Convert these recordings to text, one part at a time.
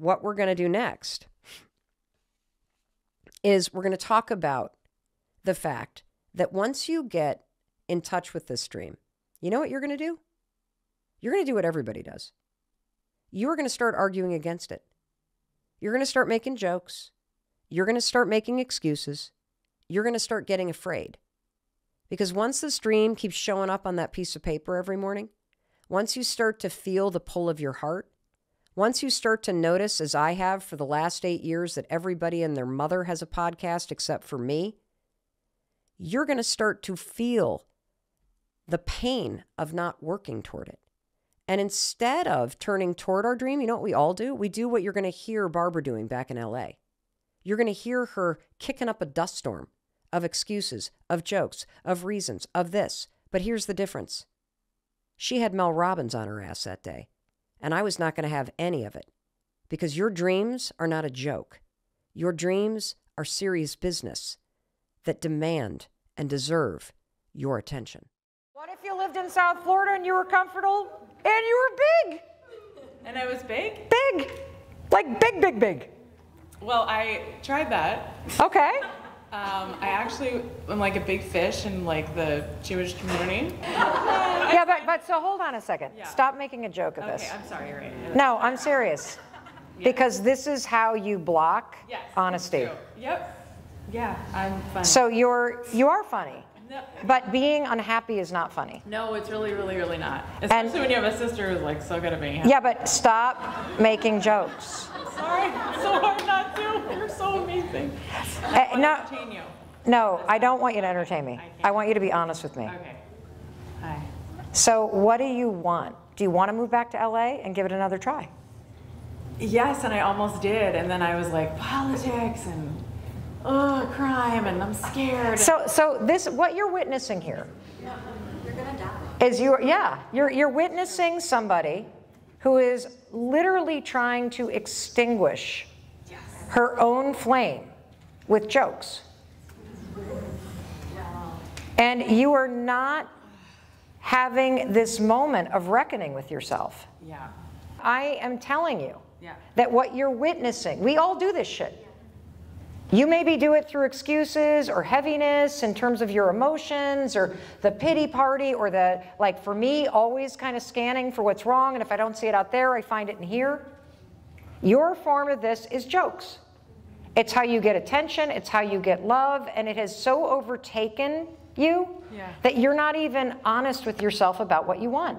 what we're going to do next is we're going to talk about the fact that once you get in touch with this dream, you know what you're going to do? You're going to do what everybody does. You are going to start arguing against it. You're going to start making jokes. You're going to start making excuses. You're going to start getting afraid. Because once this dream keeps showing up on that piece of paper every morning, once you start to feel the pull of your heart, once you start to notice, as I have for the last 8 years, that everybody and their mother has a podcast except for me, you're going to start to feel the pain of not working toward it. And instead of turning toward our dream, you know what we all do? We do what you're going to hear Barbara doing back in LA. You're going to hear her kicking up a dust storm of excuses, of jokes, of reasons, of this. But here's the difference. She had Mel Robbins on her ass that day. And I was not going to have any of it. Because your dreams are not a joke. Your dreams are serious business that demand and deserve your attention. What if you lived in South Florida and you were comfortable and you were big? And I was big? Big. Like big, big, big. Well, I tried that. Okay. I actually am like a big fish in like the Jewish community. Yeah, but so hold on a second. Yeah. Stop making a joke of this. Okay, I'm sorry, you're right. No, I'm serious. Yeah. Because this is how you block honesty. True. Yep. Yeah, I'm funny. So you are funny. No. But being unhappy is not funny. No, it's really, really, really not. Especially when you have a sister who's like so good at being happy. Yeah, but stop making jokes. Sorry, it's so hard not to. You're so amazing. I want to entertain you. No, I don't want you to entertain me. I want you to be honest with me. Okay. Hi. So what do you want? Do you want to move back to LA and give it another try? Yes, and I almost did. And then I was like, politics and crime, and I'm scared. So this, what you're witnessing here, You're gonna die. is you're witnessing somebody who is literally trying to extinguish her own flame with jokes. And you are not having this moment of reckoning with yourself. Yeah. I am telling you that what you're witnessing, we all do this shit. You maybe do it through excuses or heaviness in terms of your emotions or the pity party or the, like for me, always kind of scanning for what's wrong, and if I don't see it out there, I find it in here. Your form of this is jokes. It's how you get attention, it's how you get love, and it has so overtaken you that you're not even honest with yourself about what you want.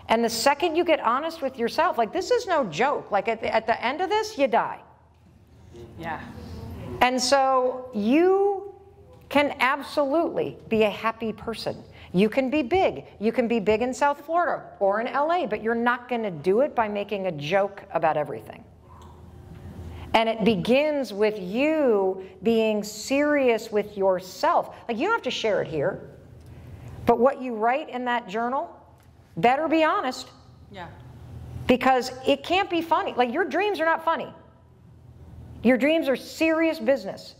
And the second you get honest with yourself, like this is no joke, like at the end of this, you die. Yeah. And so you can absolutely be a happy person. You can be big. You can be big in South Florida or in LA, but you're not going to do it by making a joke about everything. And it begins with you being serious with yourself. Like you don't have to share it here, but what you write in that journal, better be honest. Yeah. Because it can't be funny. Like your dreams are not funny. Your dreams are serious business.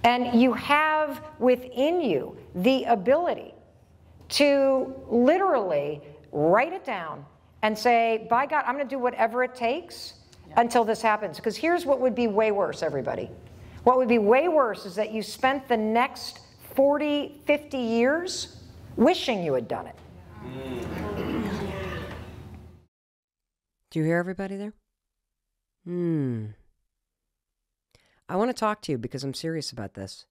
And you have within you the ability to literally write it down and say, by God, I'm going to do whatever it takes until this happens. Because here's what would be way worse, everybody. What would be way worse is that you spent the next 40, 50 years wishing you had done it. Do you hear everybody there? I want to talk to you because I'm serious about this.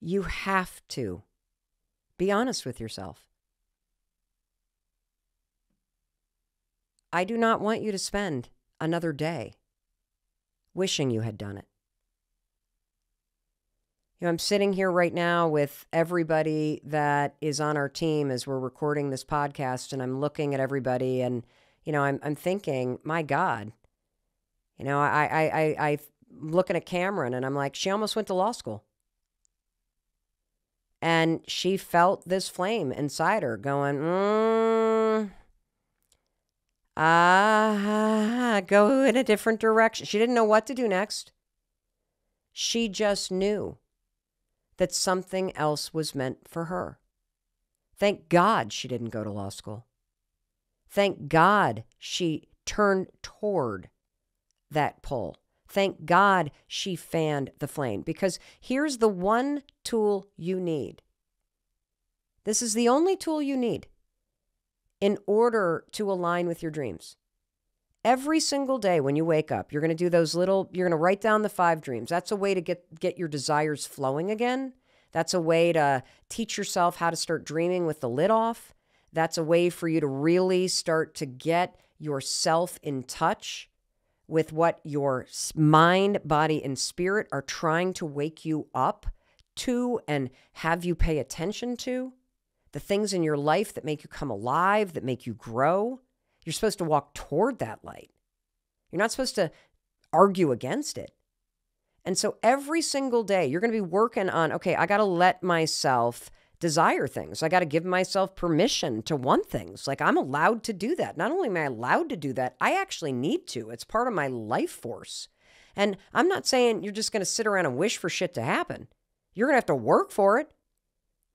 You have to be honest with yourself. I do not want you to spend another day wishing you had done it. You know, I'm sitting here right now with everybody that is on our team as we're recording this podcast, and I'm looking at everybody, and you know, I'm thinking, my God. You know, I'm looking at Cameron, and I'm like, she almost went to law school. And she felt this flame inside her going, go in a different direction. She didn't know what to do next. She just knew that something else was meant for her. Thank God she didn't go to law school. Thank God she turn toward that pull. Thank God she fanned the flame, because here's the one tool you need. This is the only tool you need in order to align with your dreams. Every single day when you wake up, you're going to do you're going to write down the 5 dreams. That's a way to get your desires flowing again. That's a way to teach yourself how to start dreaming with the lid off. That's a way for you to really start to get yourself in touch with what your mind, body, and spirit are trying to wake you up to and have you pay attention to. The things in your life that make you come alive, that make you grow. You're supposed to walk toward that light. You're not supposed to argue against it. And so every single day, you're going to be working on, okay, I got to let myself desire things. I got to give myself permission to want things. Like, I'm allowed to do that. Not only am I allowed to do that, I actually need to. It's part of my life force. And I'm not saying you're just going to sit around and wish for shit to happen. You're going to have to work for it.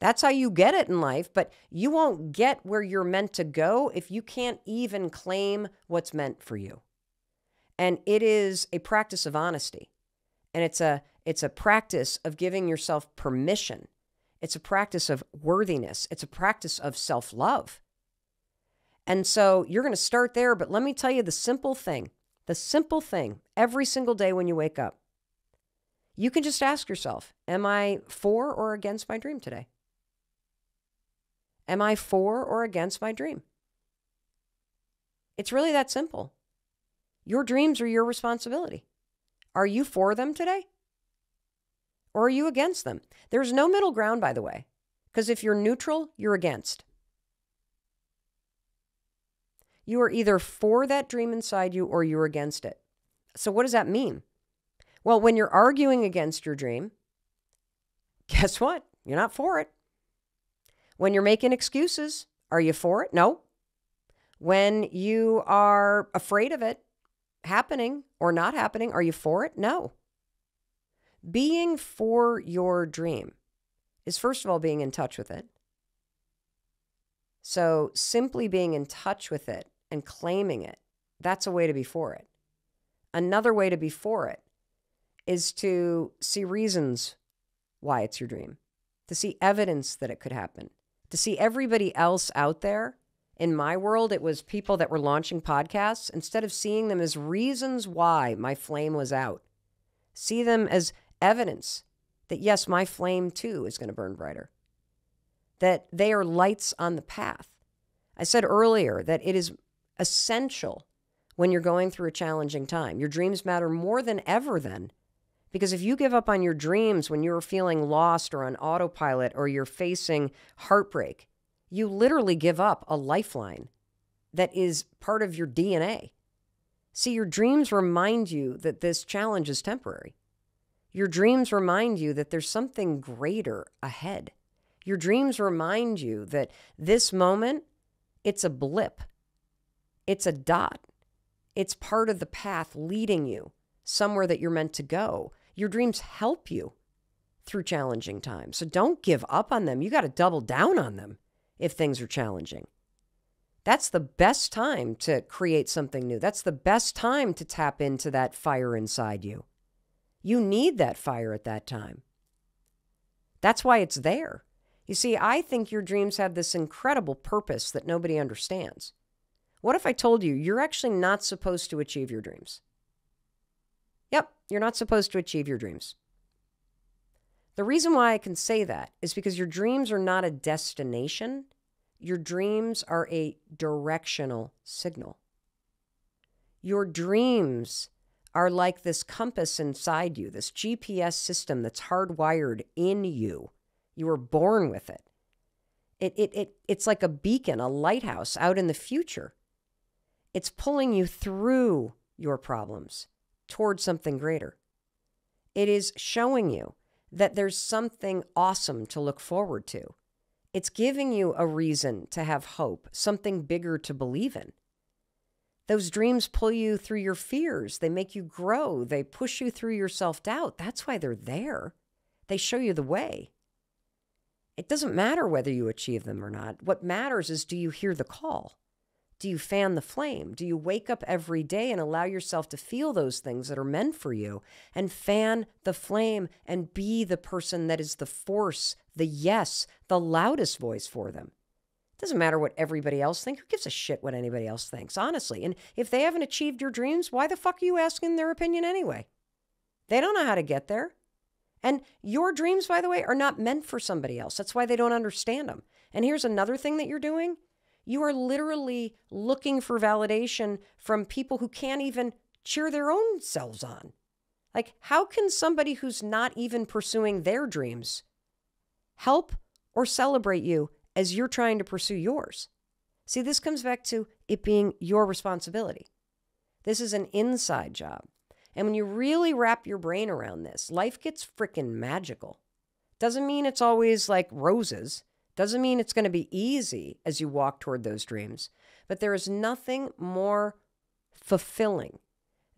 That's how you get it in life, but you won't get where you're meant to go if you can't even claim what's meant for you. And it is a practice of honesty. And it's a practice of giving yourself permission. It's a practice of worthiness. It's a practice of self-love. And so you're going to start there, but let me tell you the simple thing every single day when you wake up. You can just ask yourself, am I for or against my dream today? Am I for or against my dream? It's really that simple. Your dreams are your responsibility. Are you for them today? Or are you against them? There's no middle ground, by the way, because if you're neutral, you're against. You are either for that dream inside you or you're against it. So what does that mean? Well, when you're arguing against your dream, guess what? You're not for it. When you're making excuses, are you for it? No. When you are afraid of it happening or not happening, are you for it? No. Being for your dream is, first of all, being in touch with it. So simply being in touch with it and claiming it, that's a way to be for it. Another way to be for it is to see reasons why it's your dream, to see evidence that it could happen, to see everybody else out there. In my world, it was people that were launching podcasts. Instead of seeing them as reasons why my flame was out, see them as evidence that, yes, my flame too is going to burn brighter, that they are lights on the path. I said earlier that it is essential when you're going through a challenging time. Your dreams matter more than ever then, because if you give up on your dreams when you're feeling lost or on autopilot or you're facing heartbreak, you literally give up a lifeline that is part of your DNA. See, your dreams remind you that this challenge is temporary. Your dreams remind you that there's something greater ahead. Your dreams remind you that this moment, it's a blip. It's a dot. It's part of the path leading you somewhere that you're meant to go. Your dreams help you through challenging times. So don't give up on them. You got to double down on them if things are challenging. That's the best time to create something new. That's the best time to tap into that fire inside you. You need that fire at that time. That's why it's there. You see, I think your dreams have this incredible purpose that nobody understands. What if I told you you're actually not supposed to achieve your dreams? Yep, you're not supposed to achieve your dreams. The reason why I can say that is because your dreams are not a destination. Your dreams are a directional signal. Your dreams are like this compass inside you, this GPS system that's hardwired in you. You were born with it. It's like a beacon, a lighthouse out in the future. It's pulling you through your problems towards something greater. It is showing you that there's something awesome to look forward to. It's giving you a reason to have hope, something bigger to believe in. Those dreams pull you through your fears. They make you grow. They push you through your self-doubt. That's why they're there. They show you the way. It doesn't matter whether you achieve them or not. What matters is, do you hear the call? Do you fan the flame? Do you wake up every day and allow yourself to feel those things that are meant for you and fan the flame and be the person that is the force, the yes, the loudest voice for them? It doesn't matter what everybody else thinks. Who gives a shit what anybody else thinks, honestly? And if they haven't achieved your dreams, why the fuck are you asking their opinion anyway? They don't know how to get there. And your dreams, by the way, are not meant for somebody else. That's why they don't understand them. And here's another thing that you're doing. You are literally looking for validation from people who can't even cheer their own selves on. Like, how can somebody who's not even pursuing their dreams help or celebrate you as you're trying to pursue yours? See, this comes back to it being your responsibility. This is an inside job. And when you really wrap your brain around this, life gets freaking magical. Doesn't mean it's always like roses. Doesn't mean it's going to be easy as you walk toward those dreams. But there is nothing more fulfilling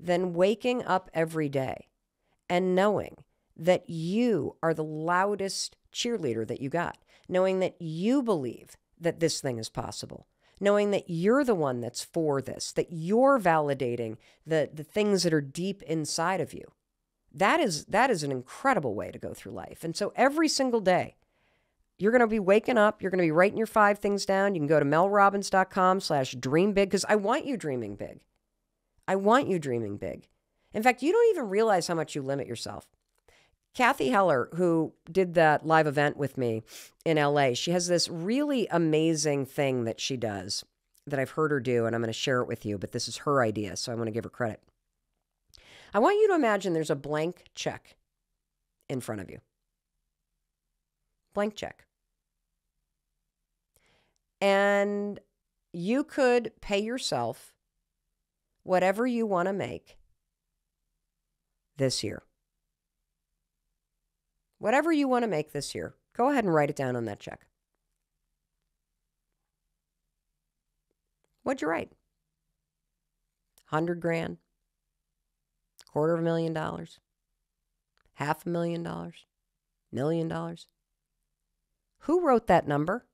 than waking up every day and knowing that you are the loudest cheerleader that you got. Knowing that you believe that this thing is possible. Knowing that you're the one that's for this, that you're validating the things that are deep inside of you. That is an incredible way to go through life. And so every single day, you're going to be waking up. You're going to be writing your 5 things down. You can go to melrobbins.com/dreambig because I want you dreaming big. I want you dreaming big. In fact, you don't even realize how much you limit yourself. Kathy Heller, who did that live event with me in LA, she has this really amazing thing that she does that I've heard her do, and I'm going to share it with you, but this is her idea, so I want to give her credit. I want you to imagine there's a blank check in front of you. Blank check. And you could pay yourself whatever you want to make this year. Whatever you want to make this year, go ahead and write it down on that check. What'd you write? $100,000, $250,000, $500,000, $1 million. Who wrote that number?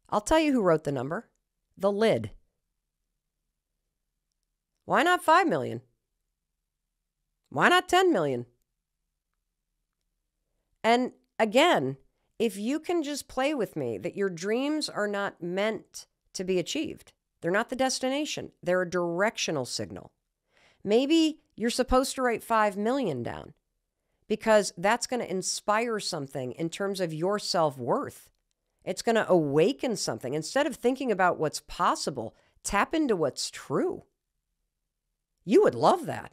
I'll tell you who wrote the number. The lid. Why not 5 million? Why not 10 million? And again, if you can just play with me that your dreams are not meant to be achieved. They're not the destination. They're a directional signal. Maybe you're supposed to write 5 million down because that's going to inspire something in terms of your self-worth. It's going to awaken something. Instead of thinking about what's possible, tap into what's true. You would love that.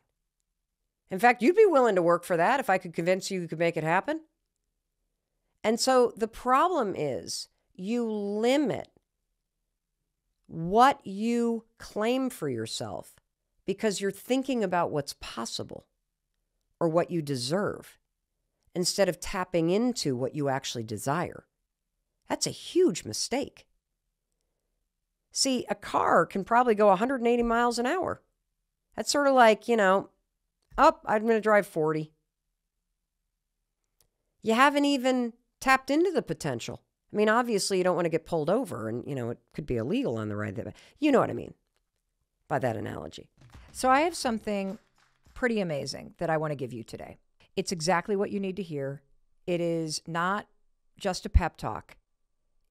In fact, you'd be willing to work for that if I could convince you could make it happen. And so the problem is you limit what you claim for yourself because you're thinking about what's possible or what you deserve instead of tapping into what you actually desire. That's a huge mistake. See, a car can probably go 180 miles an hour. That's sort of like, I'm going to drive 40. You haven't even tapped into the potential. I mean, obviously, you don't want to get pulled over and, it could be illegal on the ride. You know what I mean by that analogy. So I have something pretty amazing that I want to give you today. It's exactly what you need to hear. It is not just a pep talk.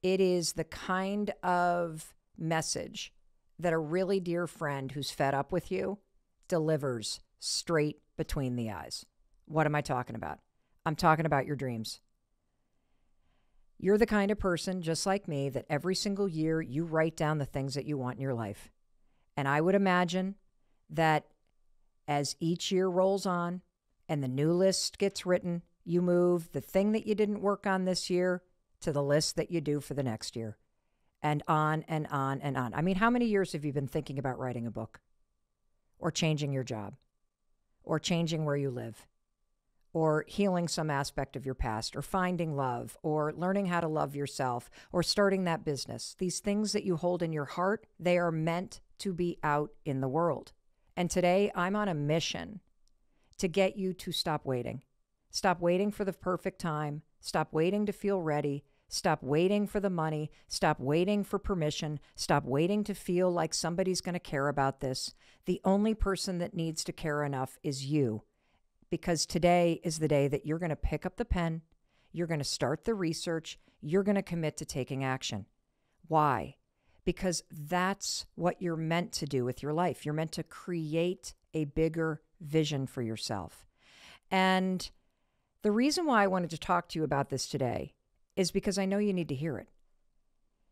It is the kind of message that a really dear friend who's fed up with you delivers straight between the eyes. What am I talking about? I'm talking about your dreams. You're the kind of person, just like me, that every single year you write down the things that you want in your life. And I would imagine that as each year rolls on and the new list gets written, you move the thing that you didn't work on this year to the list that you do for the next year. And on and on and on. I mean, how many years have you been thinking about writing a book? Or changing your job? Or changing where you live? Or healing some aspect of your past, or finding love, or learning how to love yourself, or starting that business. These things that you hold in your heart, they are meant to be out in the world. And today, I'm on a mission to get you to stop waiting. Stop waiting for the perfect time. Stop waiting to feel ready. Stop waiting for the money. Stop waiting for permission. Stop waiting to feel like somebody's going to care about this. The only person that needs to care enough is you, because today is the day that you're going to pick up the pen. You're going to start the research. You're going to commit to taking action. Why? Because that's what you're meant to do with your life. You're meant to create a bigger vision for yourself. And the reason why I wanted to talk to you about this today is because I know you need to hear it.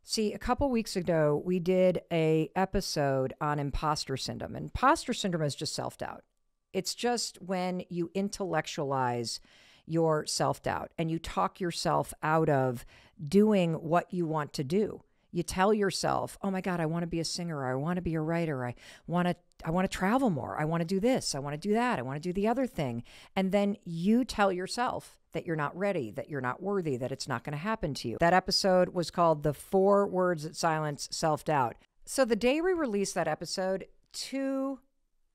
See, a couple weeks ago, we did an episode on imposter syndrome. Imposter syndrome is just self-doubt. It's just when you intellectualize your self-doubt and you talk yourself out of doing what you want to do. You tell yourself, oh my God, I want to be a singer. I want to be a writer. I want to travel more. I want to do this. I want to do that. I want to do the other thing. And then you tell yourself that you're not ready, that you're not worthy, that it's not going to happen to you. That episode was called The 4 Words That Silence Self-Doubt. So the day we released that episode, 2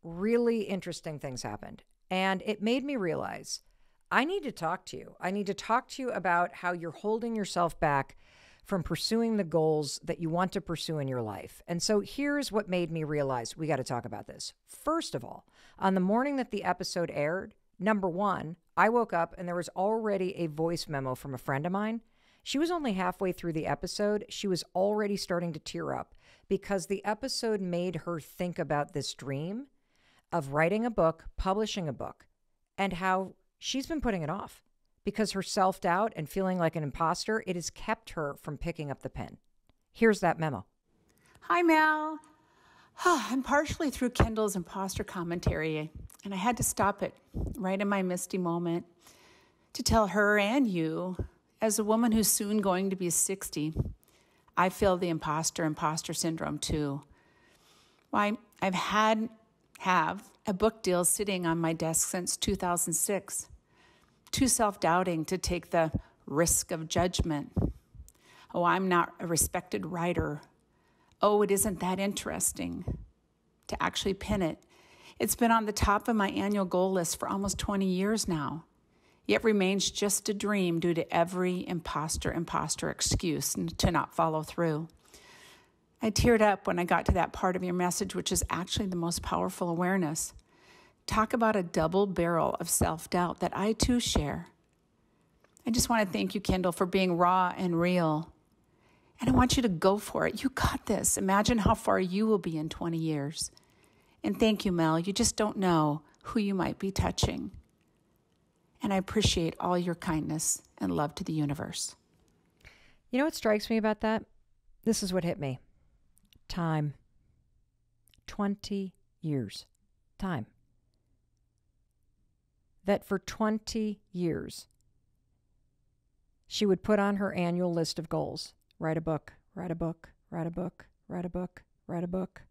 really interesting things happened. And it made me realize I need to talk to you. I need to talk to you about how you're holding yourself back from pursuing the goals that you want to pursue in your life. And so here's what made me realize we got to talk about this. First of all, on the morning that the episode aired, number 1, I woke up and there was already a voice memo from a friend of mine. She was only halfway through the episode. She was already starting to tear up because the episode made her think about this dream of writing a book, publishing a book, and how she's been putting it off. Because her self-doubt and feeling like an imposter, it has kept her from picking up the pen. Here's that memo. Hi, Mel. I'm partially through Kendall's imposter commentary, and I had to stop it right in my misty moment to tell her and you, as a woman who's soon going to be 60, I feel the imposter syndrome too. Why, I've have a book deal sitting on my desk since 2006. Too self-doubting to take the risk of judgment. Oh, I'm not a respected writer. Oh, it isn't that interesting to actually pin it. It's been on the top of my annual goal list for almost 20 years now, yet remains just a dream due to every imposter excuse to not follow through. I teared up when I got to that part of your message, which is actually the most powerful awareness. Talk about a double barrel of self-doubt that I too share. I just want to thank you, Kendall, for being raw and real. And I want you to go for it. You got this. Imagine how far you will be in 20 years. And thank you, Mel. You just don't know who you might be touching. And I appreciate all your kindness and love to the universe. You know what strikes me about that? This is what hit me. Time. 20 years. Time. That for 20 years, she would put on her annual list of goals. Write a book, write a book, write a book, write a book, write a book.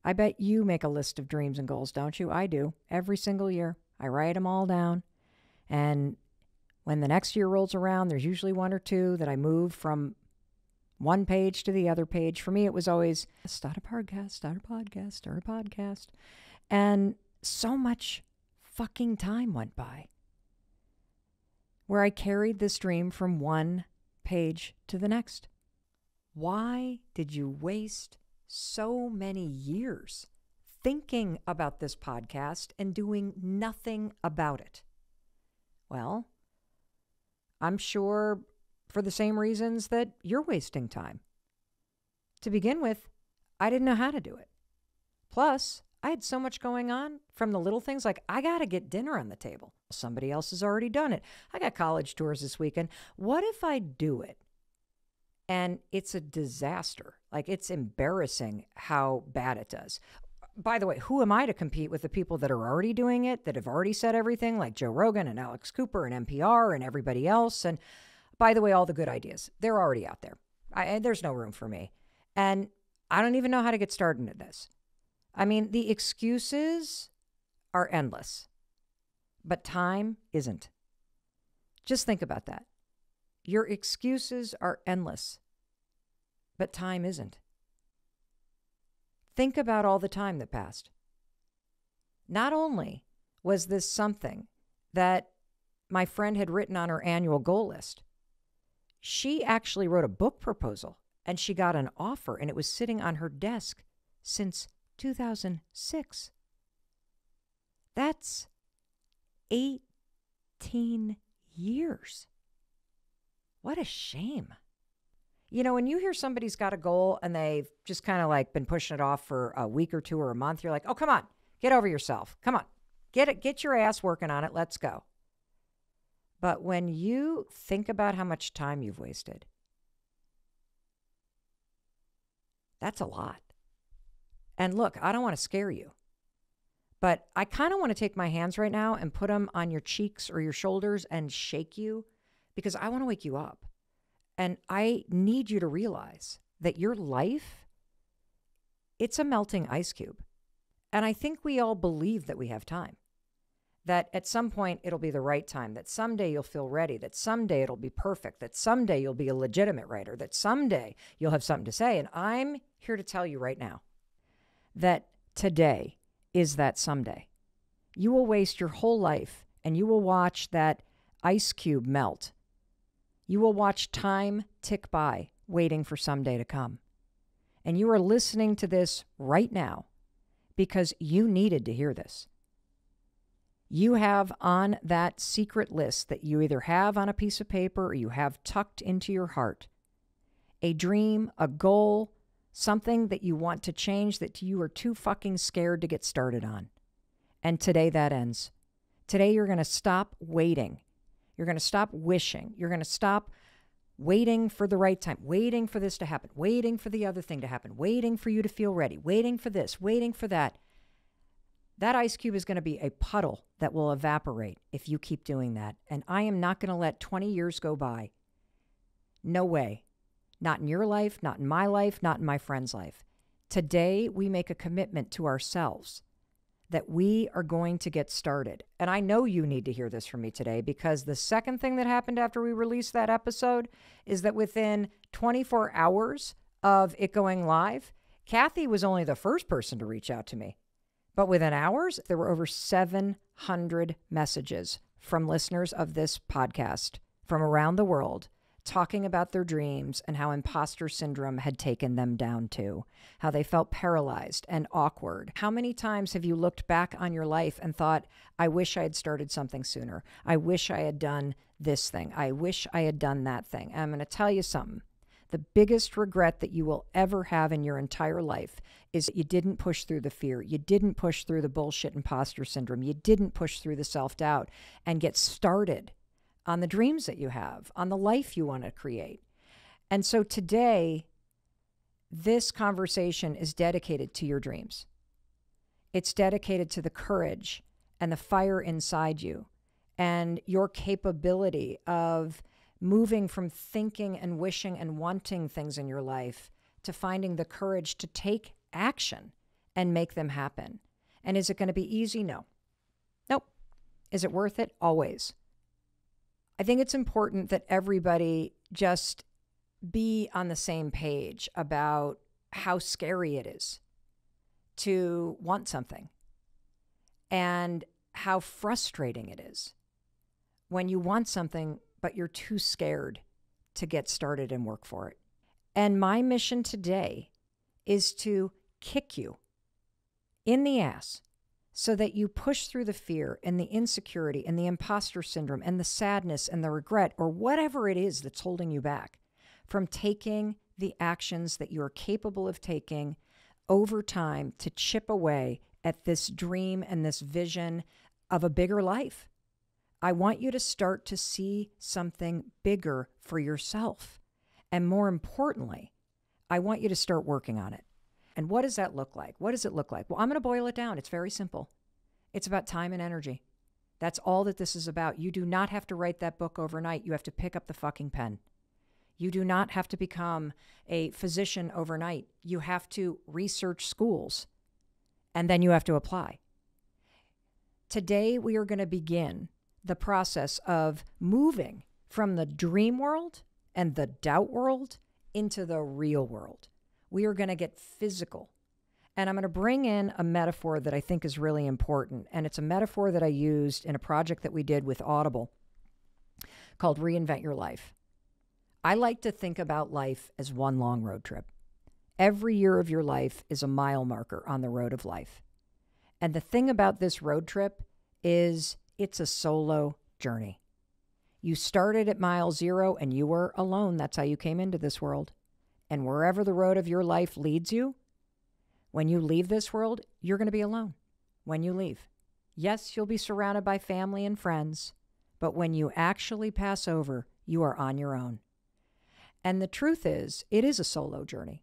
I bet you make a list of dreams and goals, don't you? I do. Every single year. I write them all down. And when the next year rolls around, there's usually 1 or 2 that I move from one page to the other page. For me, it was always start a podcast, start a podcast, start a podcast. And so much fucking time went by where I carried this dream from one page to the next. Why did you waste so many years thinking about this podcast and doing nothing about it? Well, I'm sure for the same reasons that you're wasting time. To begin with, I didn't know how to do it. Plus, I had so much going on, from the little things like I got to get dinner on the table. Somebody else has already done it. I got college tours this weekend. What if I do it and it's a disaster? Like, it's embarrassing how bad it does. By the way, who am I to compete with the people that are already doing it, that have already said everything, like Joe Rogan and Alex Cooper and NPR and everybody else? And by the way, all the good ideas, they're already out there. There's no room for me. And I don't even know how to get started into this. I mean, the excuses are endless, but time isn't. Just think about that. Your excuses are endless, but time isn't. Think about all the time that passed. Not only was this something that my friend had written on her annual goal list, She actually wrote a book proposal and she got an offer and it was sitting on her desk since 2006. That's 18 years. What a shame. You know, when you hear somebody's got a goal and they've just kind of like been pushing it off for a week or two or a month, you're like, oh, come on, get over yourself. Come on, get your ass working on it. Let's go. But when you think about how much time you've wasted, that's a lot. And look, I don't want to scare you, but I kind of want to take my hands right now and put them on your cheeks or your shoulders and shake you because I want to wake you up. And I need you to realize that your life, it's a melting ice cube. And I think we all believe that we have time, that at some point it'll be the right time, that someday you'll feel ready, that someday it'll be perfect, that someday you'll be a legitimate writer, that someday you'll have something to say. And I'm here to tell you right now that today is that someday. You will waste your whole life and you will watch that ice cube melt. You will watch time tick by, waiting for someday to come. And you are listening to this right now because you needed to hear this. You have on that secret list that you either have on a piece of paper or you have tucked into your heart a dream, a goal, something that you want to change that you are too fucking scared to get started on. And today that ends. Today you're going to stop waiting. You're going to stop wishing. You're going to stop waiting for the right time, waiting for this to happen, waiting for the other thing to happen, waiting for you to feel ready, waiting for this, waiting for that. That ice cube is going to be a puddle that will evaporate if you keep doing that. And I am not going to let 20 years go by. No way. Not in your life, not in my life, not in my friend's life. Today, we make a commitment to ourselves that we are going to get started. And I know you need to hear this from me today because the second thing that happened after we released that episode is that within 24 hours of it going live, Kathy was only the first person to reach out to me. But within hours, there were over 700 messages from listeners of this podcast from around the world talking about their dreams and how imposter syndrome had taken them down too, how they felt paralyzed and awkward. How many times have you looked back on your life and thought, I wish I had started something sooner. I wish I had done this thing. I wish I had done that thing. And I'm going to tell you something. The biggest regret that you will ever have in your entire life is that you didn't push through the fear. You didn't push through the bullshit imposter syndrome. You didn't push through the self-doubt and get started on the dreams that you have, on the life you want to create. And so today, this conversation is dedicated to your dreams. It's dedicated to the courage and the fire inside you and your capability of moving from thinking and wishing and wanting things in your life to finding the courage to take action and make them happen. And is it going to be easy? No. Nope. Is it worth it? Always. I think it's important that everybody just be on the same page about how scary it is to want something and how frustrating it is when you want something but you're too scared to get started and work for it. And my mission today is to kick you in the ass so that you push through the fear and the insecurity and the imposter syndrome and the sadness and the regret or whatever it is that's holding you back from taking the actions that you are capable of taking over time to chip away at this dream and this vision of a bigger life. I want you to start to see something bigger for yourself. And more importantly, I want you to start working on it. And what does that look like? What does it look like? Well, I'm going to boil it down. It's very simple. It's about time and energy. That's all that this is about. You do not have to write that book overnight. You have to pick up the fucking pen. You do not have to become a physician overnight. You have to research schools, and then you have to apply. Today, we are going to begin the process of moving from the dream world and the doubt world into the real world. We are going to get physical. And I'm going to bring in a metaphor that I think is really important. And it's a metaphor that I used in a project that we did with Audible called Reinvent Your Life. I like to think about life as one long road trip. Every year of your life is a mile marker on the road of life. And the thing about this road trip is it's a solo journey. You started at mile 0 and you were alone. That's how you came into this world. And wherever the road of your life leads you, when you leave this world, you're going to be alone when you leave. Yes, you'll be surrounded by family and friends, but when you actually pass over, you are on your own. And the truth is, it is a solo journey.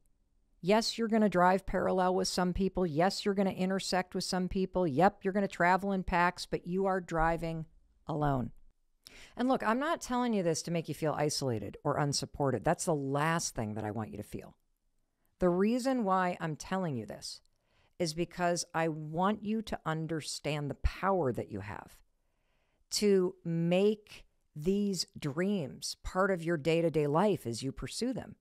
Yes, you're going to drive parallel with some people. Yes, you're going to intersect with some people. Yep, you're going to travel in packs, but you are driving alone. And look, I'm not telling you this to make you feel isolated or unsupported. That's the last thing that I want you to feel. The reason why I'm telling you this is because I want you to understand the power that you have to make these dreams part of your day-to-day life as you pursue them.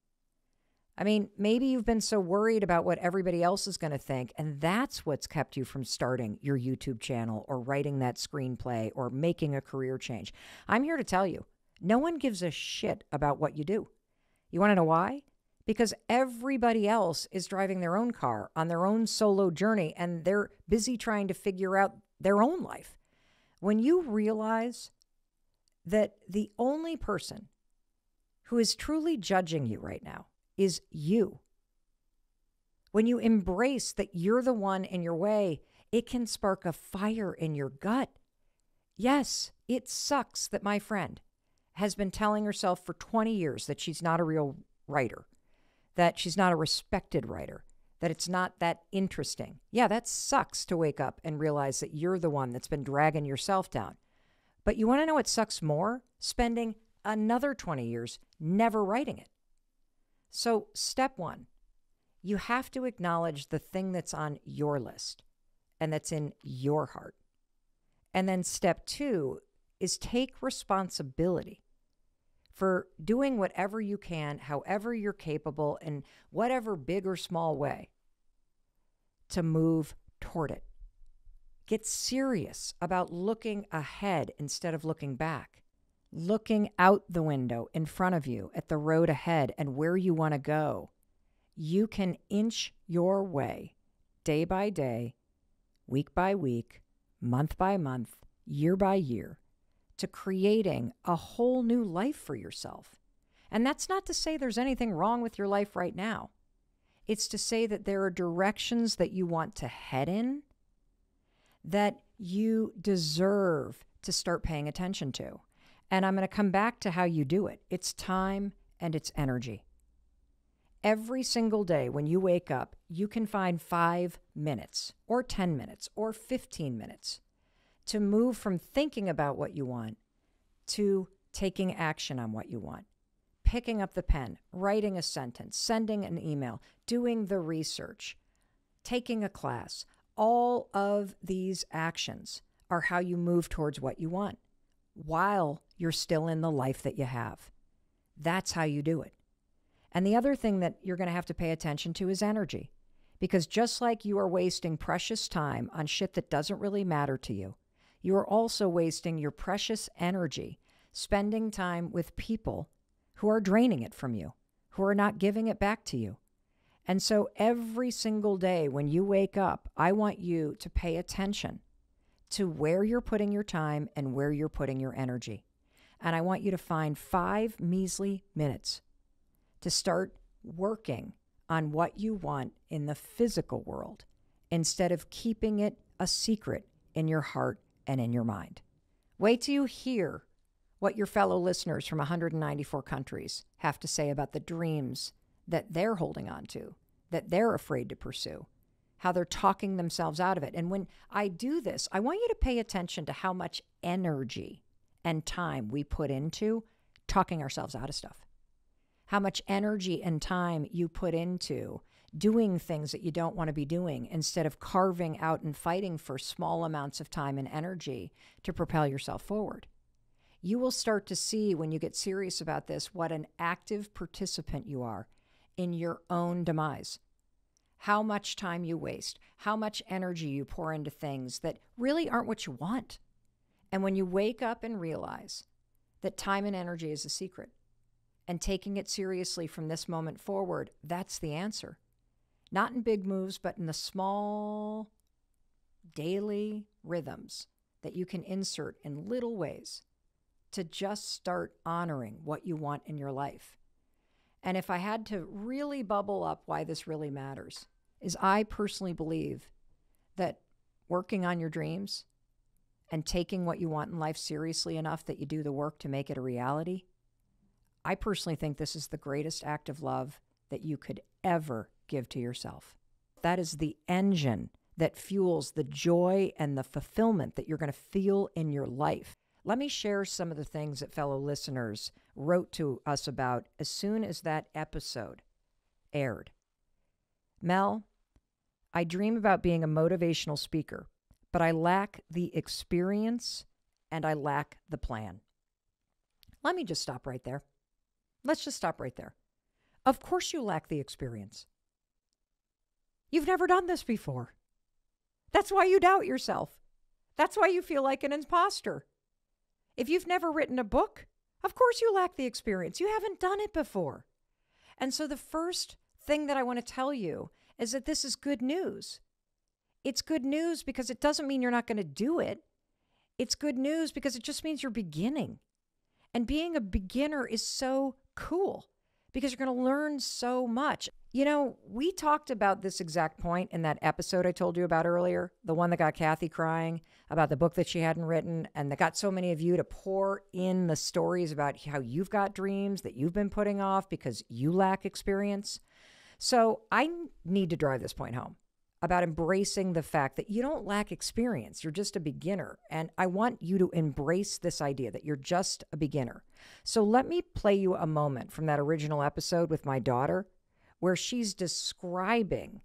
I mean, maybe you've been so worried about what everybody else is going to think, and that's what's kept you from starting your YouTube channel or writing that screenplay or making a career change. I'm here to tell you, no one gives a shit about what you do. You want to know why? Because everybody else is driving their own car on their own solo journey, and they're busy trying to figure out their own life. When you realize that the only person who is truly judging you right now is you, when you embrace that you're the one in your way, it can spark a fire in your gut. Yes, it sucks that my friend has been telling herself for 20 years that she's not a real writer, that she's not a respected writer, that it's not that interesting. Yeah, that sucks to wake up and realize that you're the one that's been dragging yourself down. But you want to know what sucks more? Spending another 20 years never writing it. So step 1, you have to acknowledge the thing that's on your list and that's in your heart. And then step 2 is take responsibility for doing whatever you can, however you're capable, in whatever big or small way to move toward it. Get serious about looking ahead instead of looking back. Looking out the window in front of you at the road ahead and where you want to go. You can inch your way day by day, week by week, month by month, year by year, to creating a whole new life for yourself. And that's not to say there's anything wrong with your life right now. It's to say that there are directions that you want to head in that you deserve to start paying attention to. And I'm going to come back to how you do it. It's time and it's energy. Every single day when you wake up, you can find 5 minutes or 10 minutes or 15 minutes to move from thinking about what you want to taking action on what you want. Picking up the pen, writing a sentence, sending an email, doing the research, taking a class. All of these actions are how you move towards what you want while you're still in the life that you have. That's how you do it. And the other thing that you're going to have to pay attention to is energy. Because just like you are wasting precious time on shit that doesn't really matter to you, you are also wasting your precious energy spending time with people who are draining it from you, who are not giving it back to you. And so every single day when you wake up, I want you to pay attention to where you're putting your time and where you're putting your energy. And I want you to find 5 measly minutes to start working on what you want in the physical world instead of keeping it a secret in your heart and in your mind. Wait till you hear what your fellow listeners from 194 countries have to say about the dreams that they're holding on to, that they're afraid to pursue, how they're talking themselves out of it. And when I do this, I want you to pay attention to how much energy and time we put into talking ourselves out of stuff. How much energy and time you put into doing things that you don't want to be doing instead of carving out and fighting for small amounts of time and energy to propel yourself forward. You will start to see when you get serious about this what an active participant you are in your own demise. How much time you waste, how much energy you pour into things that really aren't what you want. And when you wake up and realize that time and energy is a secret, and taking it seriously from this moment forward, that's the answer. Not in big moves, but in the small daily rhythms that you can insert in little ways to just start honoring what you want in your life. And if I had to really bubble up why this really matters, is I personally believe that working on your dreams and taking what you want in life seriously enough that you do the work to make it a reality, I personally think this is the greatest act of love that you could ever give to yourself. That is the engine that fuels the joy and the fulfillment that you're going to feel in your life. Let me share some of the things that fellow listeners wrote to us about as soon as that episode aired. Mel, I dream about being a motivational speaker, but I lack the experience and I lack the plan. Let me just stop right there. Let's just stop right there. Of course you lack the experience. You've never done this before. That's why you doubt yourself. That's why you feel like an imposter. If you've never written a book, of course you lack the experience. You haven't done it before. And so the first thing that I want to tell you is that this is good news. It's good news because it doesn't mean you're not going to do it. It's good news because it just means you're beginning. And being a beginner is so cool because you're going to learn so much. You know, we talked about this exact point in that episode I told you about earlier, the one that got Kathy crying about the book that she hadn't written, and that got so many of you to pour in the stories about how you've got dreams that you've been putting off because you lack experience. So I need to drive this point home about embracing the fact that you don't lack experience. You're just a beginner. And I want you to embrace this idea that you're just a beginner. So let me play you a moment from that original episode with my daughter where she's describing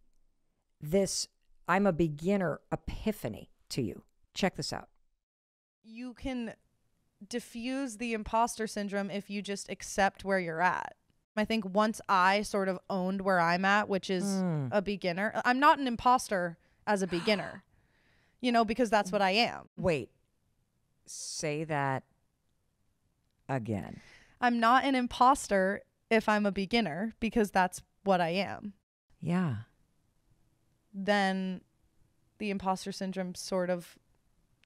this I'm a beginner epiphany to you. Check this out. You can diffuse the imposter syndrome if you just accept where you're at. I think once I sort of owned where I'm at, which is a beginner, I'm not an imposter as a beginner, you know, because that's what I am. Wait, say that again. I'm not an imposter if I'm a beginner because that's what I am. Yeah. Then the imposter syndrome sort of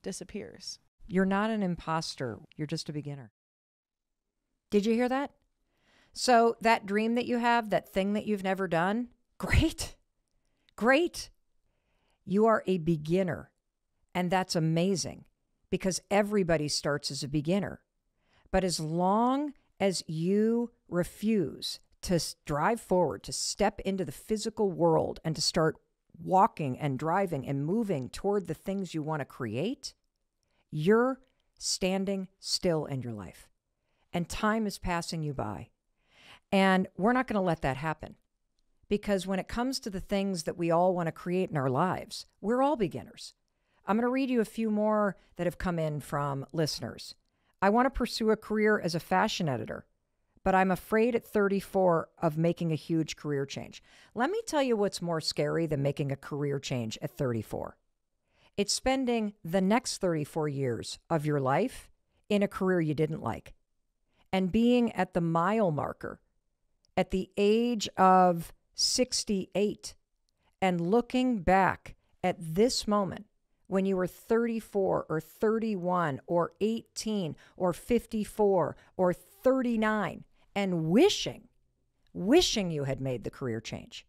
disappears. You're not an imposter. You're just a beginner. Did you hear that? So that dream that you have, that thing that you've never done, great. Great. You are a beginner. And that's amazing because everybody starts as a beginner. But as long as you refuse to drive forward, to step into the physical world and to start walking and driving and moving toward the things you want to create, you're standing still in your life. And time is passing you by. And we're not going to let that happen. Because when it comes to the things that we all want to create in our lives, we're all beginners. I'm going to read you a few more that have come in from listeners. I want to pursue a career as a fashion editor, but I'm afraid at 34 of making a huge career change. Let me tell you what's more scary than making a career change at 34. It's spending the next 34 years of your life in a career you didn't like and being at the mile marker at the age of 68 and looking back at this moment when you were 34 or 31 or 18 or 54 or 39 and wishing you had made the career change.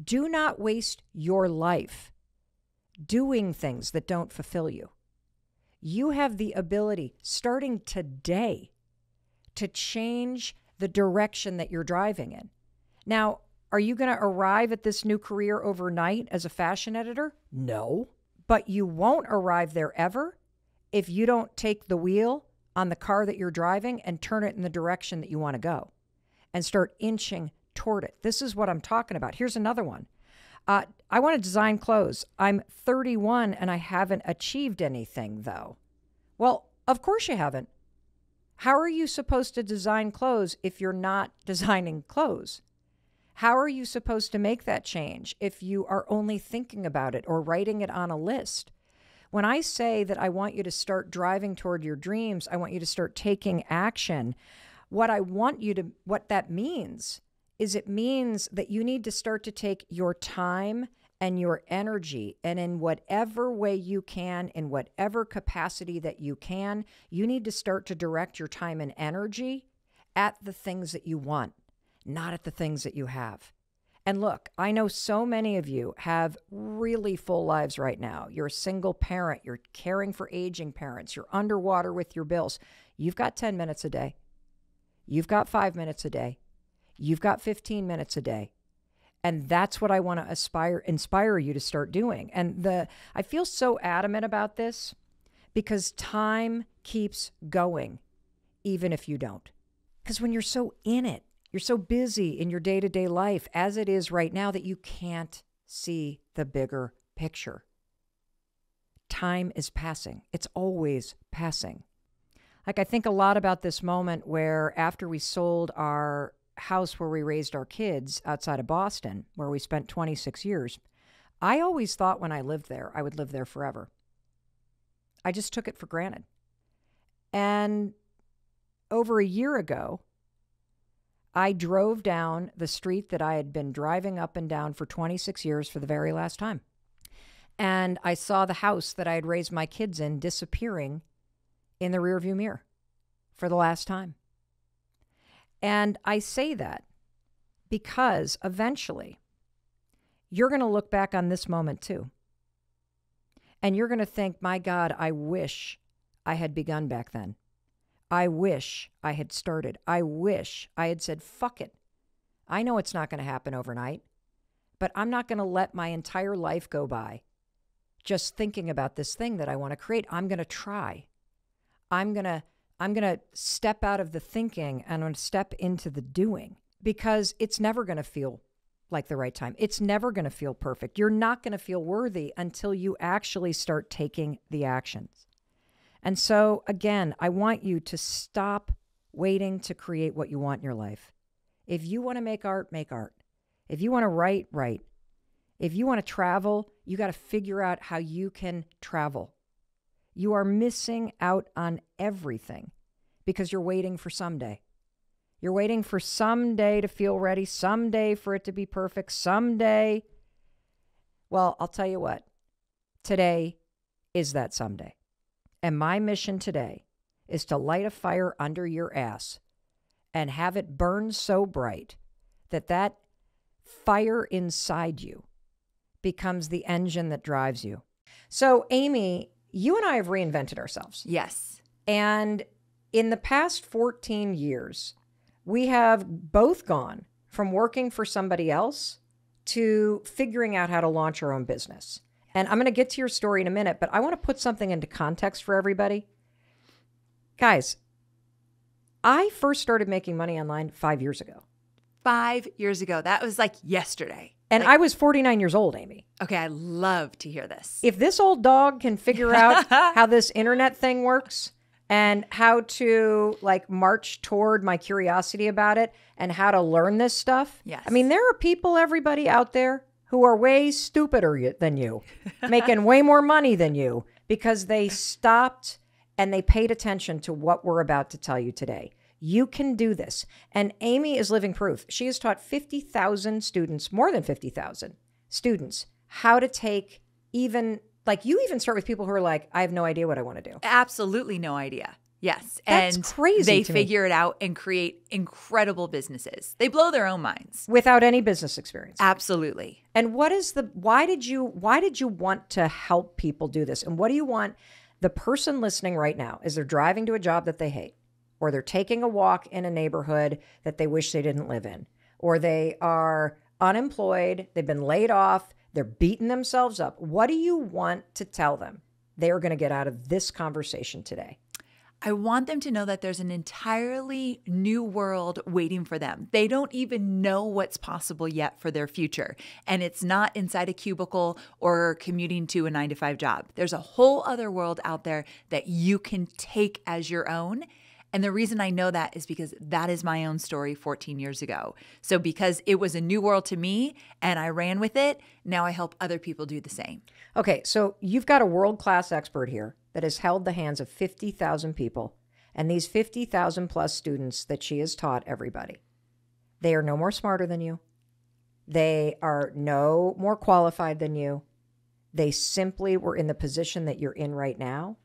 Do not waste your life doing things that don't fulfill you. You have the ability, starting today, to change the direction that you're driving in. Now, are you going to arrive at this new career overnight as a fashion editor? No. But you won't arrive there ever if you don't take the wheel on the car that you're driving and turn it in the direction that you want to go and start inching toward it. This is what I'm talking about. Here's another one. I want to design clothes. I'm 31 and I haven't achieved anything, though. Well, of course you haven't. How are you supposed to design clothes if you're not designing clothes? How are you supposed to make that change if you are only thinking about it or writing it on a list? When I say that I want you to start driving toward your dreams, I want you to start taking action. what I want you to, what that means is it means that you need to start to take your time and your energy, and in whatever way you can, in whatever capacity that you can, you need to start to direct your time and energy at the things that you want, not at the things that you have. And look, I know so many of you have really full lives right now. You're a single parent. You're caring for aging parents. You're underwater with your bills. You've got 10 minutes a day. You've got 5 minutes a day. You've got 15 minutes a day. And that's what I want to inspire you to start doing. And I feel so adamant about this because time keeps going, even if you don't. Because when you're so in it, you're so busy in your day-to-day life as it is right now that you can't see the bigger picture. Time is passing. It's always passing. Like, I think a lot about this moment where after we sold our house where we raised our kids outside of Boston, where we spent 26 years, I always thought when I lived there, I would live there forever. I just took it for granted. And over a year ago, I drove down the street that I had been driving up and down for 26 years for the very last time. And I saw the house that I had raised my kids in disappearing in the rearview mirror for the last time. And I say that because eventually you're going to look back on this moment too. And you're going to think, my God, I wish I had begun back then. I wish I had started. I wish I had said, fuck it. I know it's not going to happen overnight, but I'm not going to let my entire life go by just thinking about this thing that I want to create. I'm going to try. I'm going to step out of the thinking and I'm going to step into the doing, because it's never going to feel like the right time. It's never going to feel perfect. You're not going to feel worthy until you actually start taking the actions. And so, again, I want you to stop waiting to create what you want in your life. If you want to make art, make art. If you want to write, write. If you want to travel, you got to figure out how you can travel. You are missing out on everything because you're waiting for someday. You're waiting for someday to feel ready, someday for it to be perfect, someday. Well, I'll tell you what, today is that someday. And my mission today is to light a fire under your ass and have it burn so bright that that fire inside you becomes the engine that drives you. So, Amy, you and I have reinvented ourselves. Yes. And in the past 14 years, we have both gone from working for somebody else to figuring out how to launch our own business. And I'm going to get to your story in a minute, but I want to put something into context for everybody. Guys, I first started making money online 5 years ago. 5 years ago. That was like yesterday. And I was 49 years old, Amy. Okay, I love to hear this. If this old dog can figure out how this internet thing works and how to like march toward my curiosity about it and how to learn this stuff. Yes. I mean, there are people, everybody out there who are way stupider than you, making way more money than you because they stopped and they paid attention to what we're about to tell you today. You can do this. And Amy is living proof. She has taught 50,000 students, more than 50,000 students, how to take even, like you even start with people who are like, I have no idea what I want to do. Absolutely no idea. Yes. That's and crazy they to me. figure it out and create incredible businesses. They blow their own minds. Without any business experience. Absolutely. And what is why did you want to help people do this? And what do you want the person listening right now as they're driving to a job that they hate, or they're taking a walk in a neighborhood that they wish they didn't live in, or they are unemployed, they've been laid off, they're beating themselves up. What do you want to tell them they are going to get out of this conversation today? I want them to know that there's an entirely new world waiting for them. They don't even know what's possible yet for their future. And it's not inside a cubicle or commuting to a 9-to-5 job. There's a whole other world out there that you can take as your own. And the reason I know that is because that is my own story 14 years ago. So because it was a new world to me and I ran with it, now I help other people do the same. Okay, so you've got a world-class expert here that has held the hands of 50,000 people And these 50,000 plus students that she has taught everybody, they are no more smarter than you. They are no more qualified than you. They simply were in the position that you're in right now,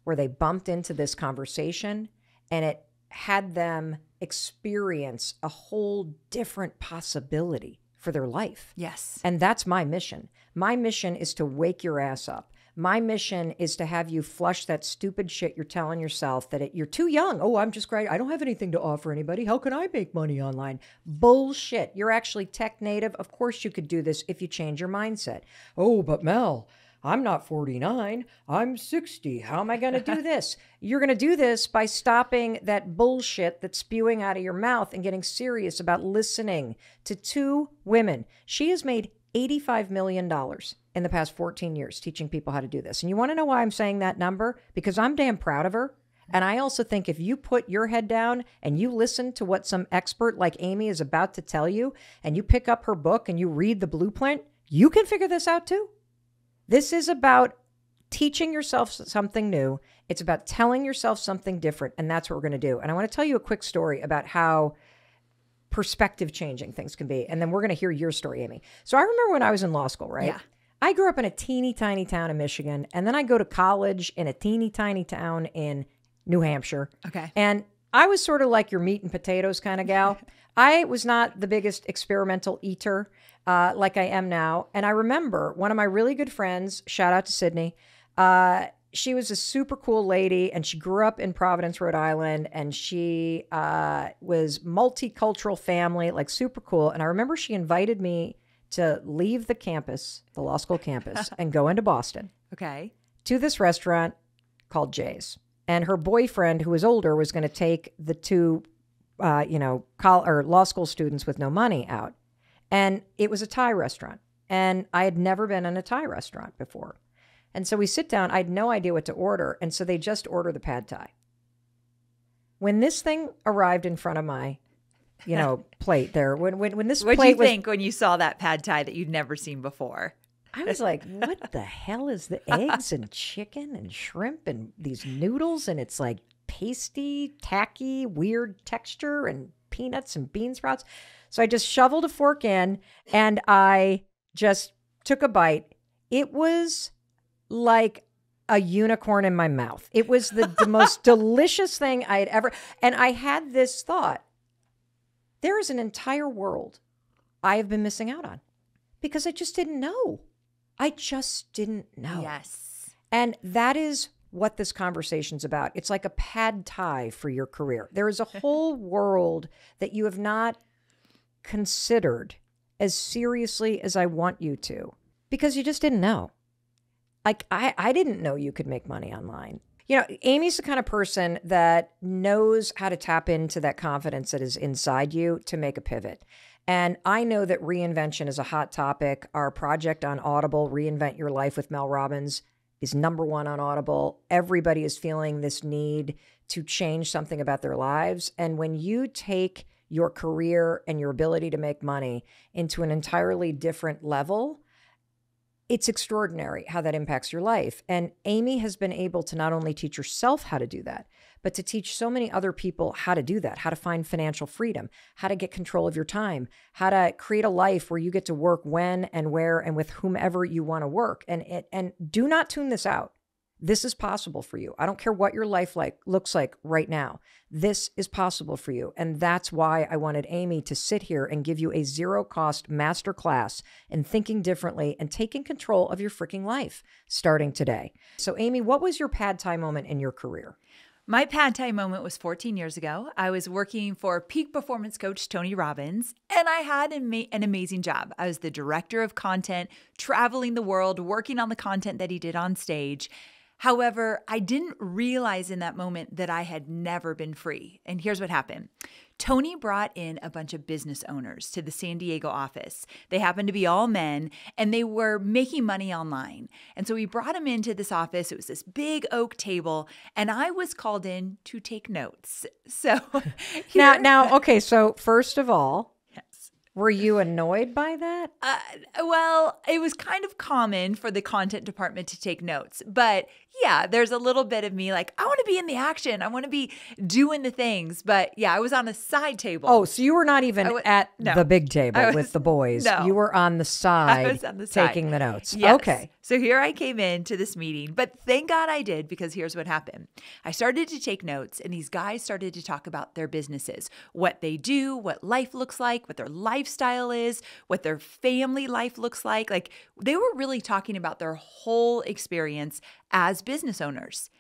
where they bumped into this conversation and it had them experience a whole different possibility for their life. Yes. And that's my mission. My mission is to wake your ass up. My mission is to have you flush that stupid shit you're telling yourself that you're too young. Oh, I'm just great. I don't have anything to offer anybody. How can I make money online? Bullshit. You're actually tech native. Of course you could do this if you change your mindset. Oh, but Mel, I'm not 49. I'm 60. How am I going to do this? You're going to do this by stopping that bullshit that's spewing out of your mouth and getting serious about listening to two women. She has made $85 million in the past 14 years teaching people how to do this. And you want to know why I'm saying that number? Because I'm damn proud of her. And I also think if you put your head down and you listen to what some expert like Amy is about to tell you, and you pick up her book and you read the blueprint, you can figure this out too. This is about teaching yourself something new. It's about telling yourself something different. And that's what we're going to do. And I want to tell you a quick story about how perspective changing things can be. And then we're going to hear your story, Amy. So I remember when I was in law school, right? Yeah. I grew up in a teeny tiny town in Michigan. And then I go to college in a teeny tiny town in New Hampshire. Okay. And I was sort of like your meat and potatoes kind of gal. I was not the biggest experimental eater like I am now. And I remember one of my really good friends, shout out to Sydney, she was a super cool lady and she grew up in Providence, Rhode Island, and she was multicultural family, like super cool. And I remember she invited me to leave the campus, the law school campus, and go into Boston. Okay. To this restaurant called Jay's. And her boyfriend, who was older, was going to take the two, law school students with no money out. And it was a Thai restaurant. And I had never been in a Thai restaurant before. And so we sit down. I had no idea what to order. And so they just order the pad thai. When this thing arrived in front of my, plate there, when this What'd plate you think when you saw that pad thai that you'd never seen before? I was like, what the hell is the eggs and chicken and shrimp and these noodles? And it's like pasty, tacky, weird texture and peanuts and bean sprouts. So I just shoveled a fork in and I just took a bite. It was like a unicorn in my mouth. It was the most delicious thing I had ever. And I had this thought, there is an entire world I have been missing out on because I just didn't know. I just didn't know. Yes. And that is what this conversation's about. It's like a pad thai for your career. There is a whole world that you have not considered as seriously as I want you to because you just didn't know. Like, I didn't know you could make money online. Amy's the kind of person that knows how to tap into that confidence that is inside you to make a pivot. And I know that reinvention is a hot topic. Our project on Audible, Reinvent Your Life with Mel Robbins, is #1 on Audible. Everybody is feeling this need to change something about their lives. And when you take your career and your ability to make money into an entirely different level, it's extraordinary how that impacts your life. And Amy has been able to not only teach herself how to do that, but to teach so many other people how to do that, how to find financial freedom, how to get control of your time, how to create a life where you get to work when and where and with whomever you want to work. And do not tune this out. This is possible for you. I don't care what your life looks like right now. This is possible for you. And that's why I wanted Amy to sit here and give you a zero-cost masterclass in thinking differently and taking control of your freaking life starting today. So Amy, what was your pad thai moment in your career? My pad thai moment was 14 years ago. I was working for peak performance coach Tony Robbins, and I had an amazing job. I was the director of content, traveling the world, working on the content that he did on stage. However, I didn't realize in that moment that I had never been free. And here's what happened. Tony brought in a bunch of business owners to the San Diego office. They happened to be all men, and they were making money online. And so he brought them into this office. It was this big oak table, and I was called in to take notes. So now, okay, so first of all, yes. Were you annoyed by that? Well, it was kind of common for the content department to take notes. But yeah, there's a little bit of me like, I want to be in the action. I want to be doing the things. But yeah, I was on a side table. Oh, so you were not even at the big table with the boys. No. You were on the side, I was on the side taking the notes. Yes. Okay. So here I came into this meeting, but thank God I did, because here's what happened. I started to take notes, and these guys started to talk about their businesses, what they do, what life looks like, what their lifestyle is, what their family life looks like. Like, they were really talking about their whole experience as business owners.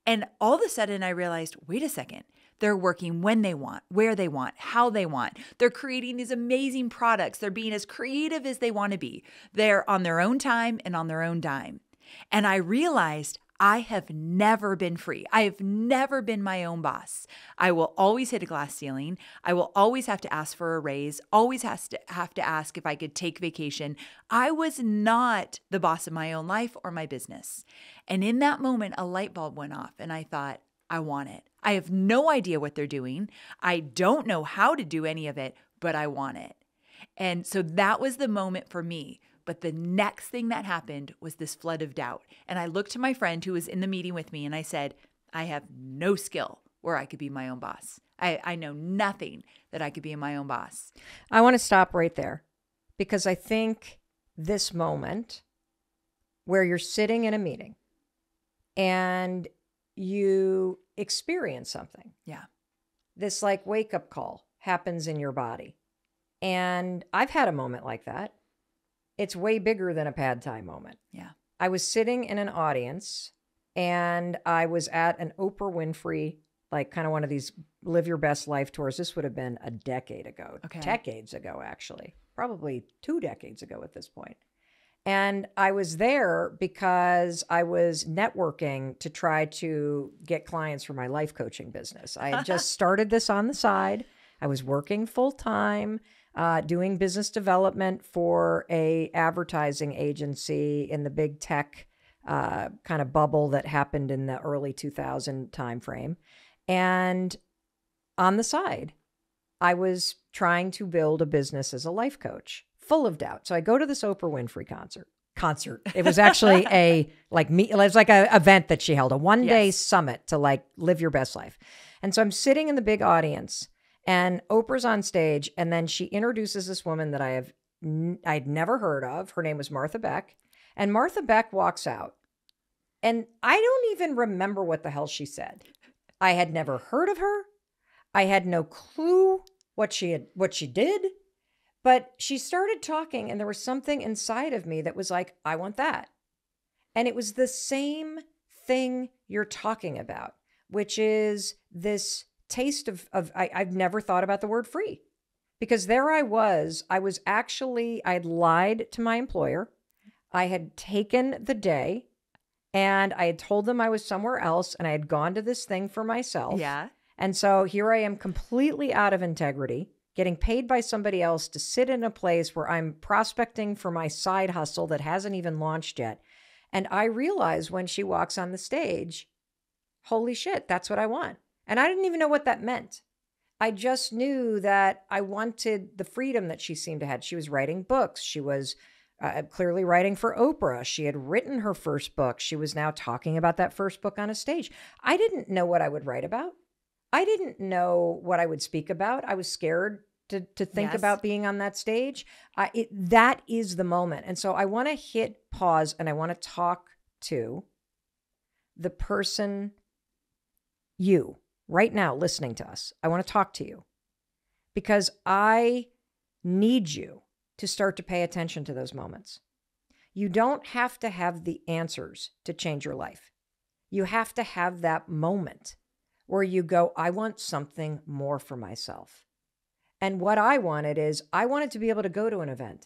And all of a sudden I realized, wait a second. They're working when they want, where they want, how they want. They're creating these amazing products. They're being as creative as they want to be. They're on their own time and on their own dime. And I realized I have never been free. I have never been my own boss. I will always hit a glass ceiling. I will always have to ask for a raise, always have to ask if I could take vacation. I was not the boss of my own life or my business. And in that moment, a light bulb went off, and I thought, I want it. I have no idea what they're doing. I don't know how to do any of it, but I want it. And so that was the moment for me. But the next thing that happened was this flood of doubt. And I looked to my friend who was in the meeting with me, and I said, I have no skill where I could be my own boss. I know nothing that I could be my own boss. I want to stop right there, because I think this moment where you're sitting in a meeting and you experience something. Yeah. This like wake up call happens in your body. And I've had a moment like that. It's way bigger than a pad thai moment. Yeah. I was sitting in an audience, and I was at an Oprah Winfrey, like kind of one of these live your best life tours. This would have been a decade ago, decades ago, actually, probably 2 decades ago at this point. And I was there because I was networking to try to get clients for my life coaching business. I had just started this on the side. I was working full time, doing business development for a advertising agency in the big tech kind of bubble that happened in the early 2000 timeframe. And on the side, I was trying to build a business as a life coach, full of doubt. So I go to this Oprah Winfrey concert. It was actually it was like an event that she held, a one-day summit to like live your best life. And so I'm sitting in the big audience, and Oprah's on stage, and then she introduces this woman that I'd never heard of. Her name was Martha Beck. And Martha Beck walks out, and I don't even remember what the hell she said. I had never heard of her. I had no clue what she did. But she started talking, and there was something inside of me that was like, I want that. And it was the same thing you're talking about, which is this taste of I've never thought about the word free. Because there I was I'd lied to my employer. I had taken the day, and I had told them I was somewhere else, and I had gone to this thing for myself. Yeah. And so here I am, completely out of integrity, getting paid by somebody else to sit in a place where I'm prospecting for my side hustle that hasn't even launched yet. And I realize when she walks on the stage, holy shit, that's what I want. And I didn't even know what that meant. I just knew that I wanted the freedom that she seemed to have. She was writing books. She was clearly writing for Oprah. She had written her first book. She was now talking about that first book on a stage. I didn't know what I would write about. I didn't know what I would speak about. I was scared to think about being on that stage. That is the moment. And so I want to hit pause, and I want to talk to the person, you, right now listening to us. I want to talk to you because I need you to start to pay attention to those moments. You don't have to have the answers to change your life. You have to have that moment where you go, I want something more for myself. And what I wanted to be able to go to an event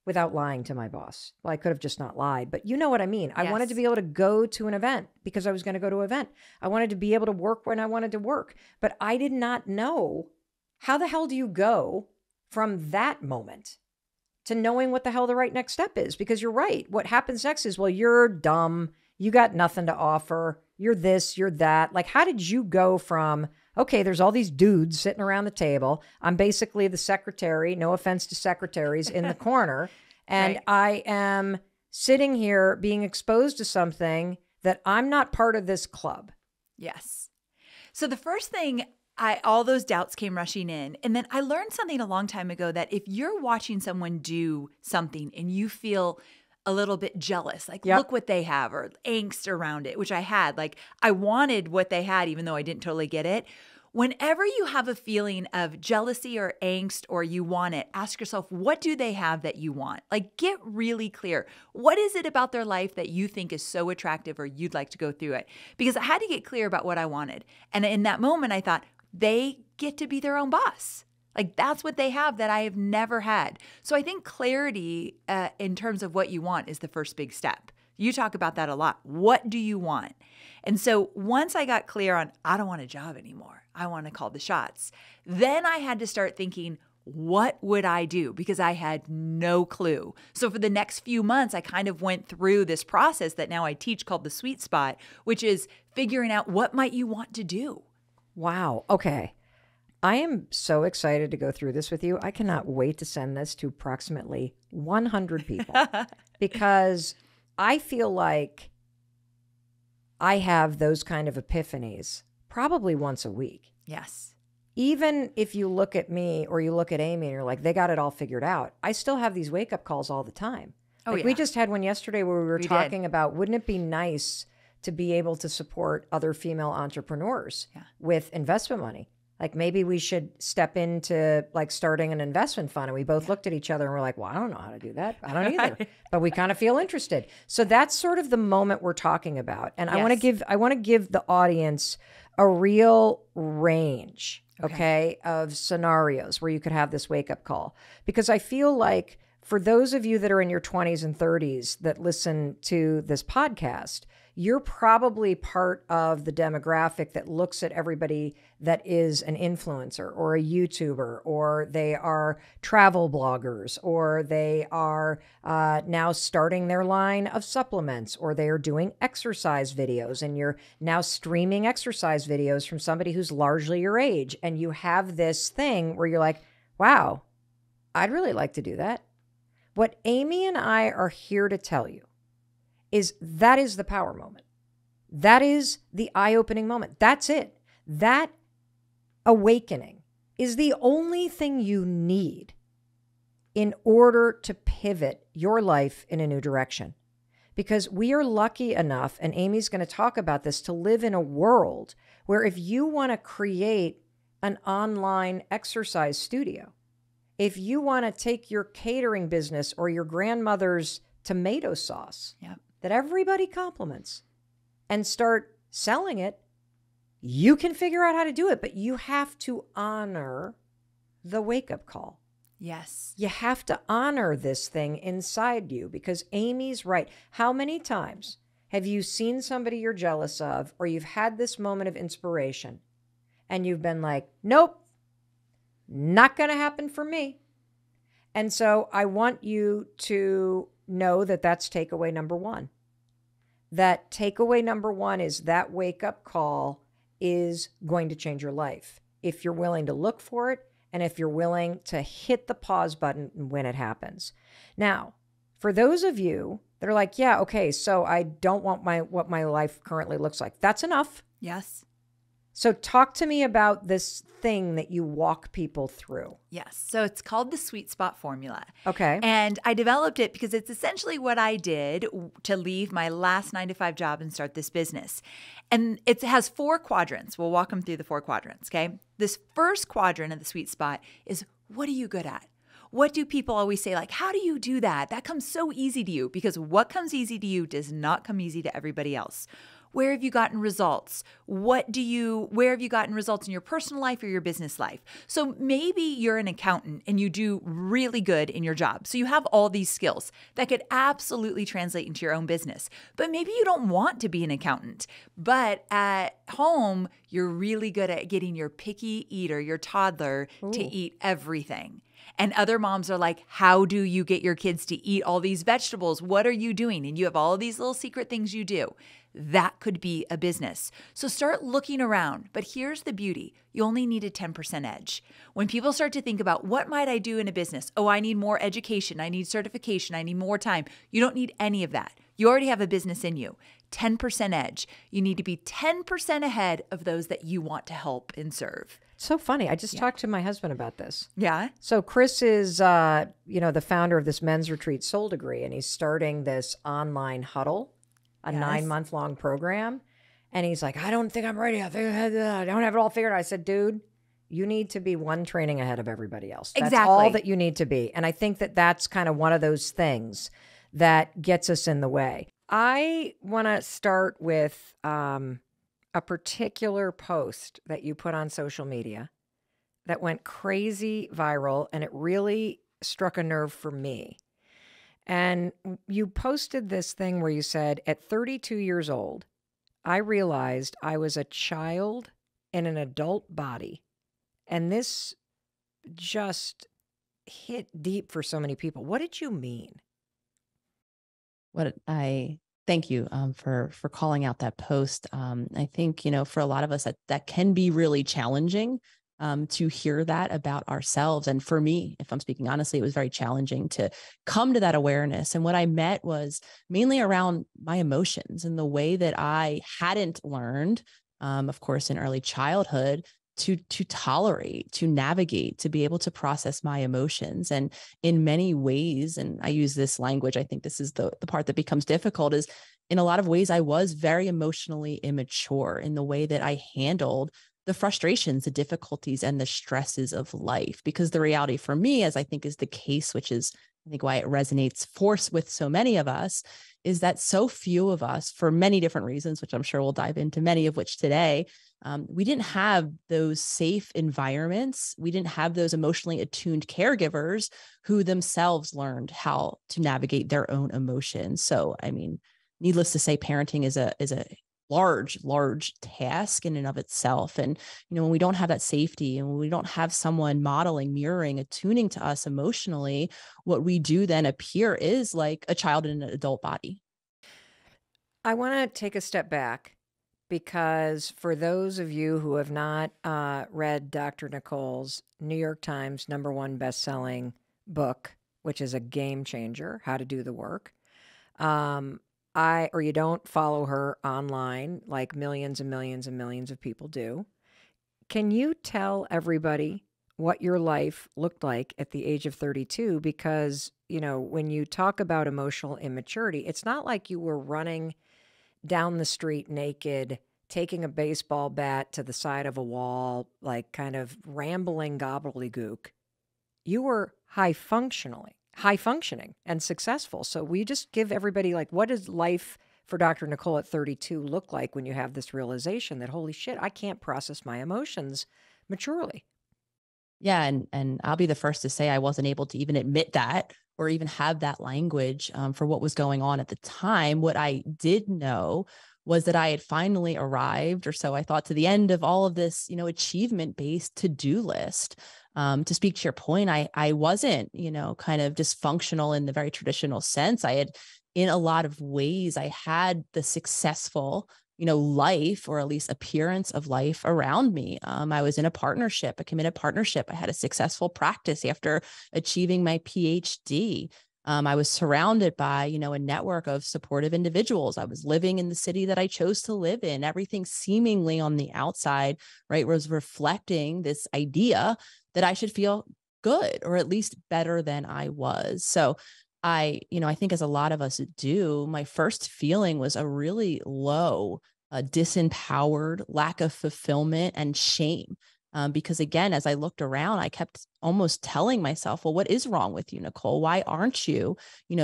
without lying to my boss. Well, I could have just not lied, but you know what I mean. I wanted to be able to go to an event because I was going to go to an event. I wanted to be able to work when I wanted to work, but I did not know how the hell do you go from that moment to knowing what the hell the right next step is? Because you're right. What happens next is, well, you're dumb. You got nothing to offer. You're this, you're that. Like, how did you go from okay, there's all these dudes sitting around the table. I'm basically the secretary, no offense to secretaries, in the corner. And I am sitting here being exposed to something that I'm not part of this club. Yes. So the first thing, all those doubts came rushing in. And then I learned something a long time ago, that if you're watching someone do something and you feel a little bit jealous, like, look what they have, or angst around it, which I had. Like, I wanted what they had, even though I didn't totally get it. Whenever you have a feeling of jealousy or angst, or you want it, ask yourself, what do they have that you want? Like, get really clear. What is it about their life that you think is so attractive, or you'd like to go through it? Because I had to get clear about what I wanted. And in that moment, I thought, they get to be their own boss. Like, that's what they have that I have never had. So I think clarity in terms of what you want is the first big step. You talk about that a lot. What do you want? And so once I got clear on, I don't want a job anymore, I want to call the shots, then I had to start thinking, what would I do? Because I had no clue. So for the next few months, I kind of went through this process that now I teach called the sweet spot, which is figuring out what might you want to do. Wow. Okay. I am so excited to go through this with you. I cannot wait to send this to approximately 100 people because I feel like I have those kind of epiphanies probably once a week. Yes. Even if you look at me or you look at Amy and you're like, they got it all figured out. I still have these wake-up calls all the time. We just had one yesterday where we were talking about, wouldn't it be nice to be able to support other female entrepreneurs with investment money? Like, maybe we should step into like starting an investment fund. And we both looked at each other and we're like, well, I don't know how to do that. I don't either, but we kind of feel interested. So that's sort of the moment we're talking about. And I want to give the audience a real range, okay, of scenarios where you could have this wake up call, because I feel like for those of you that are in your 20s and 30s that listen to this podcast, you're probably part of the demographic that looks at everybody that is an influencer or a YouTuber, or they are travel bloggers, or they are now starting their line of supplements, or they are doing exercise videos, and you're now streaming exercise videos from somebody who's largely your age. And you have this thing where you're like, wow, I'd really like to do that. What Amy and I are here to tell you is that is the power moment. That is the eye-opening moment. That's it. That awakening is the only thing you need in order to pivot your life in a new direction. Because we are lucky enough, and Amy's going to talk about this, to live in a world where if you want to create an online exercise studio, if you want to take your catering business or your grandmother's tomato sauce that everybody compliments and start selling it, you can figure out how to do it, but you have to honor the wake-up call. Yes. You have to honor this thing inside you, because Amy's right. How many times have you seen somebody you're jealous of, or you've had this moment of inspiration and you've been like, nope, not going to happen for me? And so I want you to know that that's takeaway number one. That takeaway number one is that wake-up call is going to change your life if you're willing to look for it, and if you're willing to hit the pause button when it happens. Now, for those of you that are like, yeah, okay, so I don't want what my life currently looks like. That's enough. Yes. So talk to me about this thing that you walk people through. Yes. So it's called the sweet spot formula. Okay. And I developed it because it's essentially what I did to leave my last 9-to-5 job and start this business. And it has 4 quadrants. We'll walk them through the 4 quadrants, okay? This first quadrant of the sweet spot is, what are you good at? What do people always say? Like, how do you do that? That comes so easy to you, because what comes easy to you does not come easy to everybody else. Where have you gotten results? Where have you gotten results in your personal life or your business life? So maybe you're an accountant and you do really good in your job. So you have all these skills that could absolutely translate into your own business. But maybe you don't want to be an accountant. But at home, you're really good at getting your picky eater, your toddler, to eat everything. And other moms are like, how do you get your kids to eat all these vegetables? What are you doing? And you have all of these little secret things you do. That could be a business. So start looking around. But here's the beauty. You only need a 10% edge. When people start to think about what might I do in a business? Oh, I need more education. I need certification. I need more time. You don't need any of that. You already have a business in you. 10% edge. You need to be 10% ahead of those that you want to help and serve. It's so funny. I just talked to my husband about this. Yeah. So Chris is, the founder of this men's retreat, Soul Degree, and he's starting this online huddle, a 9-month-long program. And he's like, I don't think I'm ready. I don't have it all figured out. I said, dude, you need to be one training ahead of everybody else. That's all that you need to be. And I think that that's kind of one of those things that gets us in the way. I want to start with a particular post that you put on social media that went crazy viral, and it really struck a nerve for me. And you posted this thing where you said, at 32 years old, I realized I was a child in an adult body. And this just hit deep for so many people. What did you mean? Thank you for calling out that post. I think, for a lot of us that can be really challenging to hear that about ourselves. And for me, if I'm speaking honestly, it was very challenging to come to that awareness. And what I met was mainly around my emotions and the way that I hadn't learned, of course, in early childhood, to tolerate, to navigate, to be able to process my emotions. And in many ways, and I use this language, I think this is the part that becomes difficult, is in a lot of ways, I was very emotionally immature in the way that I handled the frustrations, the difficulties, and the stresses of life. Because the reality for me, as I think is the case, which is I think why it resonates force with so many of us, is that so few of us, for many different reasons, which I'm sure we'll dive into many of which today, we didn't have those safe environments. We didn't have those emotionally attuned caregivers who themselves learned how to navigate their own emotions. So, I mean, needless to say, parenting is a large task in and of itself. And, when we don't have that safety and when we don't have someone modeling, mirroring, attuning to us emotionally, what we do then appear is like a child in an adult body. I want to take a step back because for those of you who have not read Dr. Nicole's New York Times #1 best-selling book, which is a game changer, How to Do the Work, or you don't follow her online like millions and millions and millions of people do, can you tell everybody what your life looked like at the age of 32? Because, when you talk about emotional immaturity, it's not like you were running down the street naked, taking a baseball bat to the side of a wall, like kind of rambling gobbledygook. You were high functioning and successful. So we just give everybody, like, what does life for Dr. Nicole at 32 look like when you have this realization that, holy shit, I can't process my emotions maturely? Yeah. And I'll be the first to say I wasn't able to even admit that or even have that language for what was going on at the time. What I did know was that I had finally arrived, or so I thought, to the end of all of this, achievement-based to-do list. To speak to your point, I wasn't, kind of dysfunctional in the very traditional sense. I had, in a lot of ways, I had the successful, life, or at least appearance of life around me. I was in a partnership, a committed partnership. I had a successful practice after achieving my PhD. I was surrounded by, a network of supportive individuals. I was living in the city that I chose to live in. Everything seemingly on the outside, right, was reflecting this idea that I should feel good, or at least better than I was. So I think as a lot of us do, my first feeling was a really low, disempowered, lack of fulfillment and shame. Because again, as I looked around, I kept almost telling myself, well, what is wrong with you, Nicole? Why aren't you,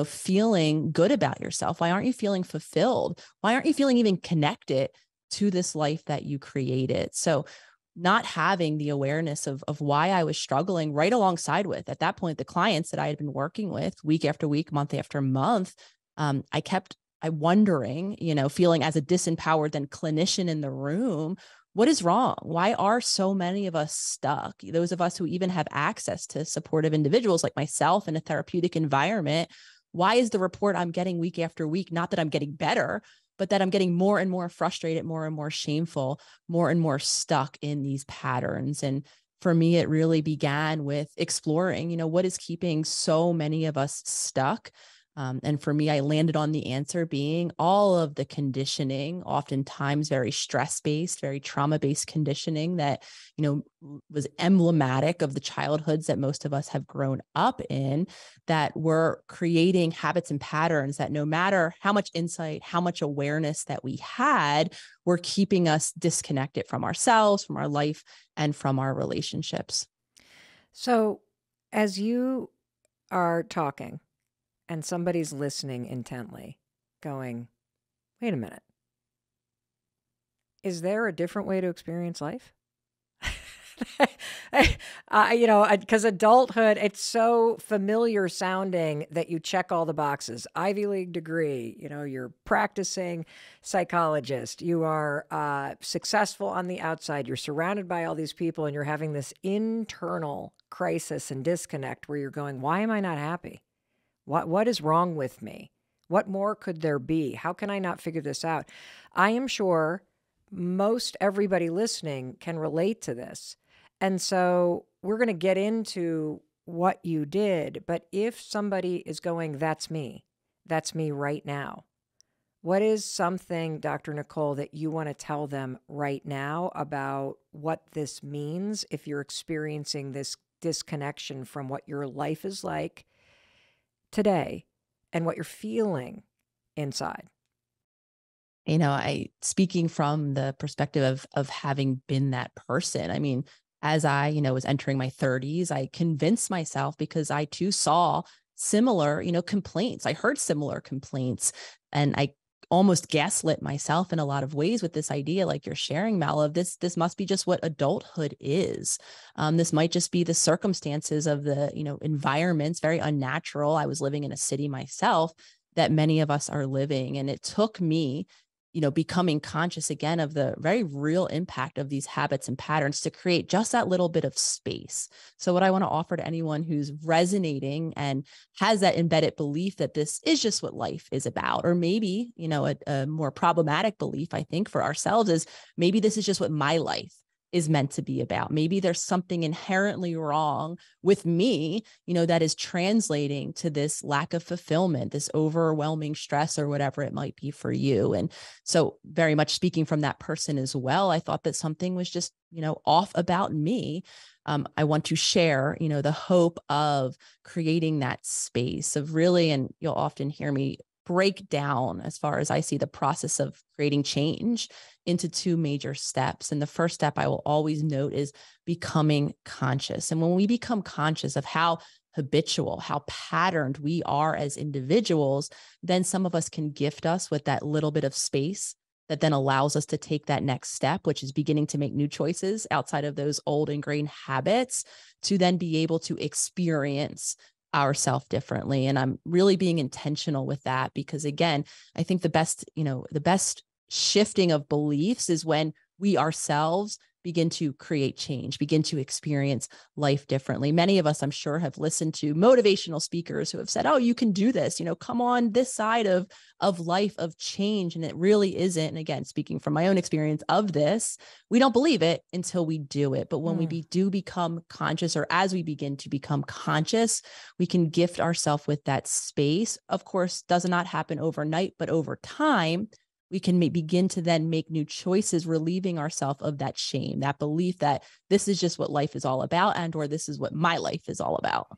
feeling good about yourself? Why aren't you feeling fulfilled? Why aren't you feeling even connected to this life that you created? So not having the awareness of why I was struggling right alongside with, at that point, the clients that I had been working with week after week, month after month, I wondering, feeling as a disempowered then clinician in the room, what is wrong? Why are so many of us stuck? Those of us who even have access to supportive individuals like myself in a therapeutic environment, why is the report I'm getting week after week, not that I'm getting better, but that I'm getting more and more frustrated, more and more shameful, more and more stuck in these patterns? And for me, it really began with exploring, what is keeping so many of us stuck. And for me, I landed on the answer being all of the conditioning, oftentimes very stress-based, very trauma-based conditioning that, was emblematic of the childhoods that most of us have grown up in, that were creating habits and patterns that no matter how much insight, how much awareness that we had, were keeping us disconnected from ourselves, from our life, and from our relationships. So as you are talking, and somebody's listening intently, going, wait a minute. Is there a different way to experience life? Because adulthood, it's so familiar sounding that you check all the boxes. Ivy League degree, you're practicing psychologist. You are successful on the outside. You're surrounded by all these people, and you're having this internal crisis and disconnect where you're going, why am I not happy? What is wrong with me? What more could there be? How can I not figure this out? I am sure most everybody listening can relate to this. And so we're going to get into what you did. But if somebody is going, that's me right now. What is something, Dr. Nicole, that you want to tell them right now about what this means if you're experiencing this disconnection from what your life is like today and what you're feeling inside? Speaking from the perspective of having been that person, I mean, as I, was entering my 30s, I convinced myself, because I too saw similar, complaints. I heard similar complaints, and I almost gaslit myself in a lot of ways with this idea, like you're sharing, Mel, of this must be just what adulthood is. This might just be the circumstances of the, environments, very unnatural. I was living in a city myself that many of us are living. And it took me, becoming conscious again of the very real impact of these habits and patterns to create just that little bit of space. So what I want to offer to anyone who's resonating and has that embedded belief that this is just what life is about, or maybe, a more problematic belief, I think, for ourselves is maybe this is just what my life is meant to be about. Maybe there's something inherently wrong with me, that is translating to this lack of fulfillment, this overwhelming stress, or whatever it might be for you. And so very much speaking from that person as well, I thought that something was just, off about me. I want to share, the hope of creating that space of really, and you'll often hear me break down, as far as I see the process of creating change, into two major steps. And the first step I will always note is becoming conscious. And when we become conscious of how habitual, how patterned we are as individuals, then some of us can gift us with that little bit of space that then allows us to take that next step, which is beginning to make new choices outside of those old ingrained habits, to then be able to experience ourselves differently. And I'm really being intentional with that, because again, I think the best shifting of beliefs is when we ourselves begin to create change, begin to experience life differently. Many of us, I'm sure, have listened to motivational speakers who have said, oh, you can do this, come on this side of life, of change. And it really isn't. And again, speaking from my own experience of this, we don't believe it until we do it. But when we do become conscious, or as we begin to become conscious, we can gift ourselves with that space. Of course, does not happen overnight, but over time, we can begin to then make new choices, relieving ourselves of that shame, that belief that this is just what life is all about, and or this is what my life is all about.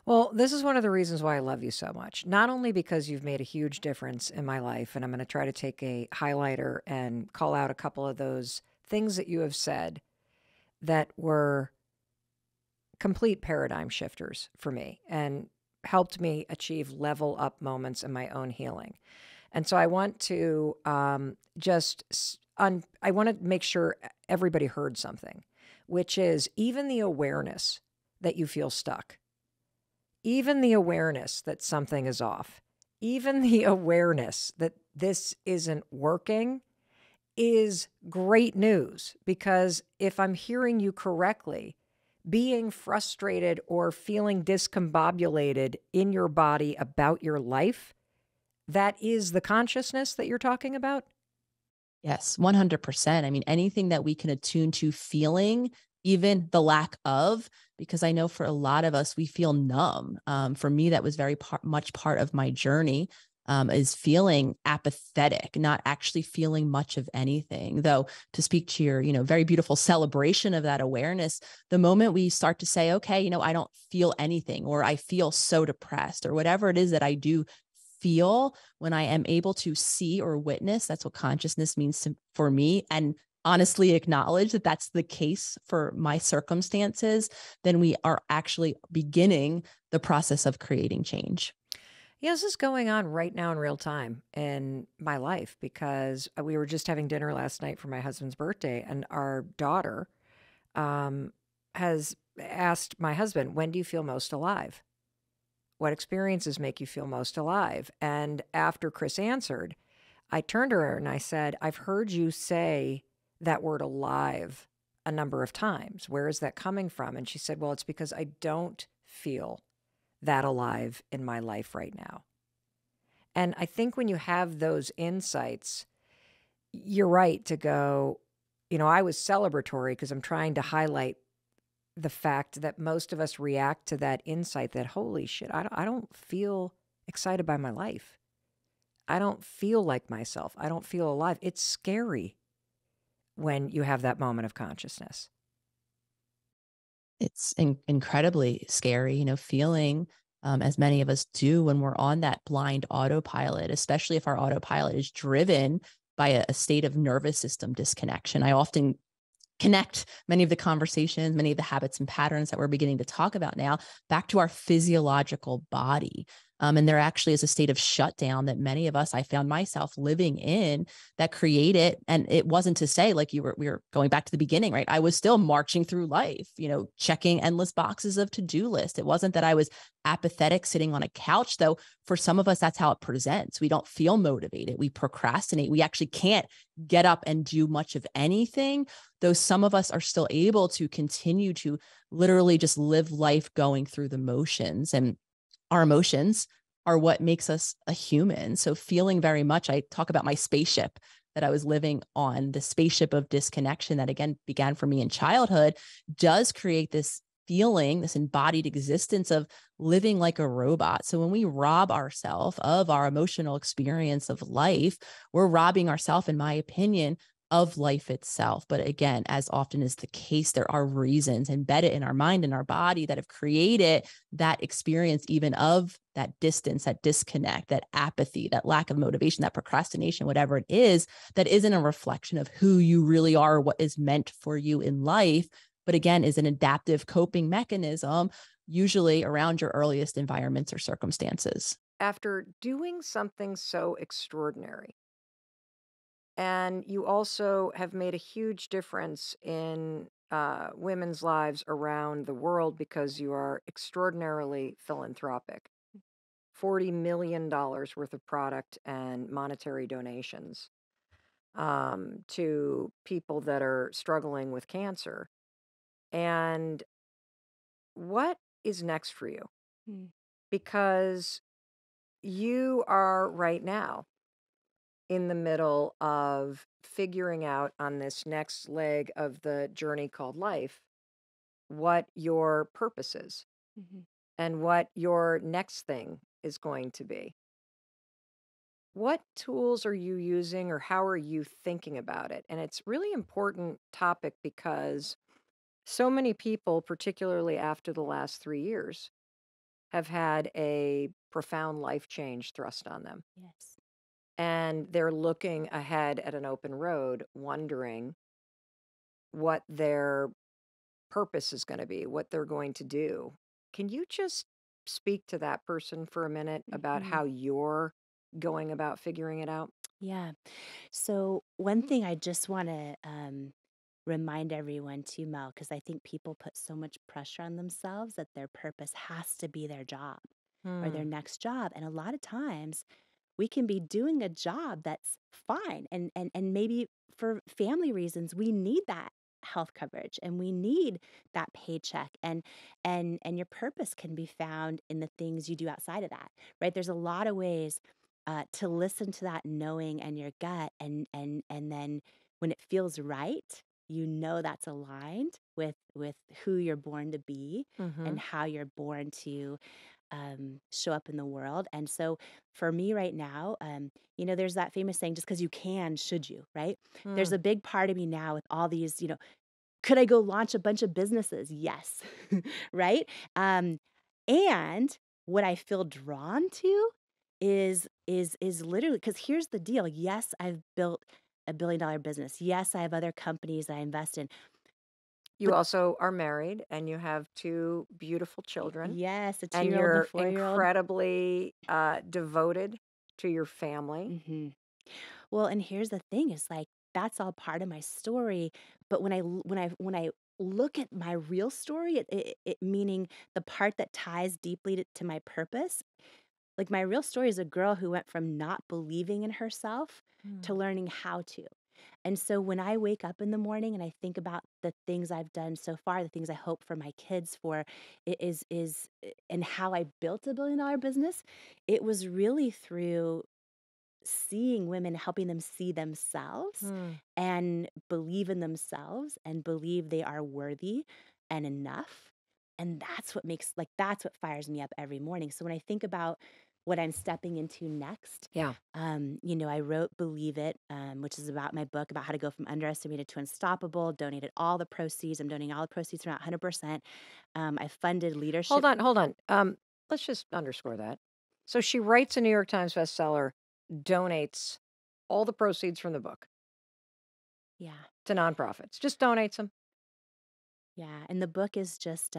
Well, this is one of the reasons why I love you so much. Not only because you've made a huge difference in my life, and I'm going to try to take a highlighter and call out a couple of those things that you have said that were complete paradigm shifters for me and helped me achieve level up moments in my own healing. And so I want to I want to make sure everybody heard something, which is even the awareness that you feel stuck, even the awareness that something is off, even the awareness that this isn't working is great news, because if I'm hearing you correctly, being frustrated or feeling discombobulated in your body about your life, that is the consciousness that you're talking about? Yes, 100%. I mean, anything that we can attune to feeling, even the lack of, because I know for a lot of us, we feel numb. For me, that was very much part of my journey, is feeling apathetic, not actually feeling much of anything. Though, to speak to your, very beautiful celebration of that awareness, the moment we start to say, okay, I don't feel anything, or I feel so depressed, or whatever it is that I do feel, when I am able to see or witness, that's what consciousness means for me, and honestly acknowledge that that's the case for my circumstances, then we are actually beginning the process of creating change. Yeah, this is going on right now in real time in my life, because we were just having dinner last night for my husband's birthday, and our daughter has asked my husband, when do you feel most alive? What experiences make you feel most alive? And after Chris answered, I turned to her and I said, I've heard you say that word alive a number of times. Where is that coming from? And she said, well, it's because I don't feel that alive in my life right now. And I think when you have those insights, you're right to go, I was celebratory because I'm trying to highlight the fact that most of us react to that insight that, holy shit, I don't feel excited by my life. I don't feel like myself. I don't feel alive. It's scary when you have that moment of consciousness. It's incredibly scary, feeling, as many of us do when we're on that blind autopilot, especially if our autopilot is driven by a state of nervous system disconnection. I often connect many of the conversations, many of the habits and patterns that we're beginning to talk about now back to our physiological body. And there actually is a state of shutdown that many of us, I found myself living in, that created, and it wasn't to say like we were going back to the beginning, right? I was still marching through life, checking endless boxes of to-do list. It wasn't that I was apathetic sitting on a couch, though. For some of us, that's how it presents. We don't feel motivated. We procrastinate. We actually can't get up and do much of anything, though some of us are still able to continue to literally just live life going through the motions. And our emotions are what makes us a human. So feeling very much, I talk about my spaceship that I was living on, the spaceship of disconnection that again began for me in childhood, does create this feeling, this embodied existence of living like a robot. So when we rob ourselves of our emotional experience of life, we're robbing ourselves, in my opinion, of life itself. But again, as often is the case, there are reasons embedded in our mind and our body that have created that experience, even of that distance, that disconnect, that apathy, that lack of motivation, that procrastination, whatever it is, that isn't a reflection of who you really are, what is meant for you in life, but again, is an adaptive coping mechanism, usually around your earliest environments or circumstances. After doing something so extraordinary, and you also have made a huge difference in women's lives around the world because you are extraordinarily philanthropic. $40 million worth of product and monetary donations to people that are struggling with cancer. And what is next for you? Because you are right now in the middle of figuring out on this next leg of the journey called life what your purpose is and what your next thing is going to be. What tools are you using, or how are you thinking about it? And it's really important topic because so many people, particularly after the last 3 years, have had a profound life change thrust on them. Yes. And they're looking ahead at an open road, wondering what their purpose is going to be, what they're going to do. Can you just speak to that person for a minute about how you're going about figuring it out? Yeah. So, one thing I just want to remind everyone too, Mel, because I think people put so much pressure on themselves that their purpose has to be their job or their next job. And a lot of times we can be doing a job that's fine. And maybe for family reasons, we need that health coverage and we need that paycheck, and your purpose can be found in the things you do outside of that, right? There's a lot of ways to listen to that knowing and your gut, and then when it feels right, that's aligned with who you're born to be and how you're born to show up in the world. And so for me right now, there's that famous saying, just because you can, should you, right? There's a big part of me now with all these, could I go launch a bunch of businesses? Yes. Right. And what I feel drawn to is literally, because here's the deal. Yes, I've built a $1 billion business. Yes, I have other companies that I invest in. You also are married and you have 2 beautiful children. Yes, a And 2-year-old and a you're 4-year-old. incredibly devoted to your family. Mm-hmm. Well, and here's the thing: is like that's all part of my story. But when I look at my real story, it meaning the part that ties deeply to my purpose. Like my real story is a girl who went from not believing in herself to learning how to. And so when I wake up in the morning and I think about the things I've done so far, the things I hope for my kids for, and how I built a $1 billion business, it was really through seeing women, helping them see themselves and believe in themselves and believe they are worthy and enough. And that's what fires me up every morning. So when I think about what I'm stepping into next, I wrote Believe It, which is about my book about how to go from underestimated to unstoppable. Donated all the proceeds. I'm donating all the proceeds from 100%. I funded leadership. Hold on. Let's just underscore that. So she writes a New York Times bestseller, donates all the proceeds from the book to nonprofits. Just donates them. Yeah, and the book is just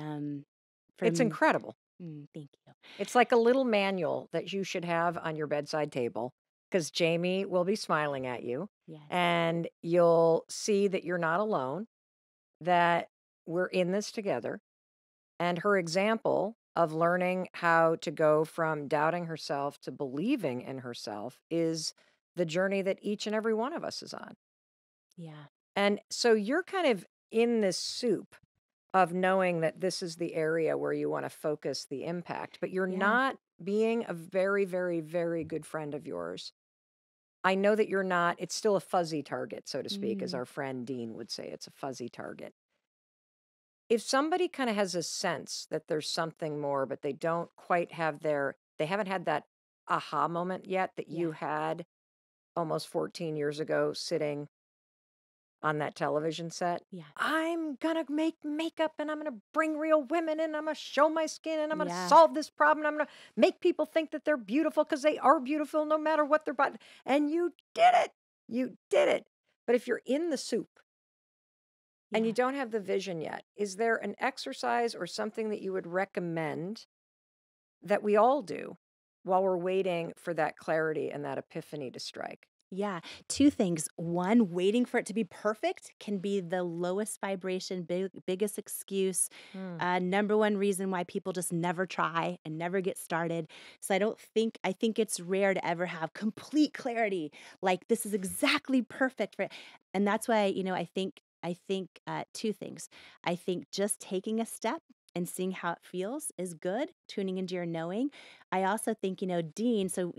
it's incredible. Thank you. It's like a little manual that you should have on your bedside table, because Jamie will be smiling at you. Yes. And you'll see that you're not alone, that we're in this together. And her example of learning how to go from doubting herself to believing in herself is the journey that each and every one of us is on. Yeah. And so you're kind of in this soup of knowing that this is the area where you want to focus the impact, but you're not being a very, very, very good friend of yours. I know that you're not, it's still a fuzzy target, so to speak, as our friend Dean would say, it's a fuzzy target. If somebody kind of has a sense that there's something more, but they don't quite have they haven't had that aha moment yet that you had almost 14 years ago sitting on that television set. Yeah. I'm going to make makeup and I'm going to bring real women in. I'm going to show my skin and I'm going to solve this problem. I'm going to make people think that they're beautiful because they are beautiful no matter what their body. And you did it. You did it. But if you're in the soup and you don't have the vision yet, is there an exercise or something that you would recommend that we all do while we're waiting for that clarity and that epiphany to strike? Yeah. 2 things. One, waiting for it to be perfect can be the lowest vibration, biggest excuse, number one reason why people just never try and never get started. So I think it's rare to ever have complete clarity. Like this is exactly perfect for it. And that's why, I think 2 things. I think just taking a step and seeing how it feels is good, tuning into your knowing. I also think, Dean, so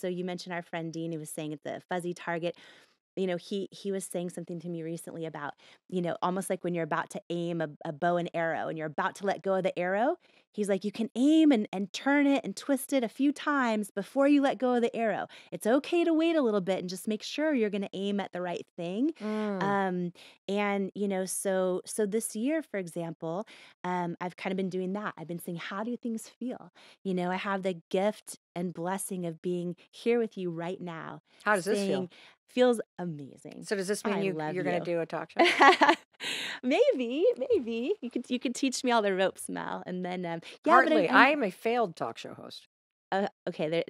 you mentioned our friend Dean, who was saying it's a fuzzy target. He was saying something to me recently about, almost like when you're about to aim a bow and arrow and you're about to let go of the arrow. He's like, you can aim and turn it and twist it a few times before you let go of the arrow. It's okay to wait a little bit and just make sure you're going to aim at the right thing. And, so this year, for example, I've kind of been doing that. I've been saying, how do things feel? I have the gift and blessing of being here with you right now. How does this feel? Feels amazing. So does this mean you're going to do a talk show? Maybe you could teach me all the ropes, Mel, and then Hardly. I am a failed talk show host. Okay,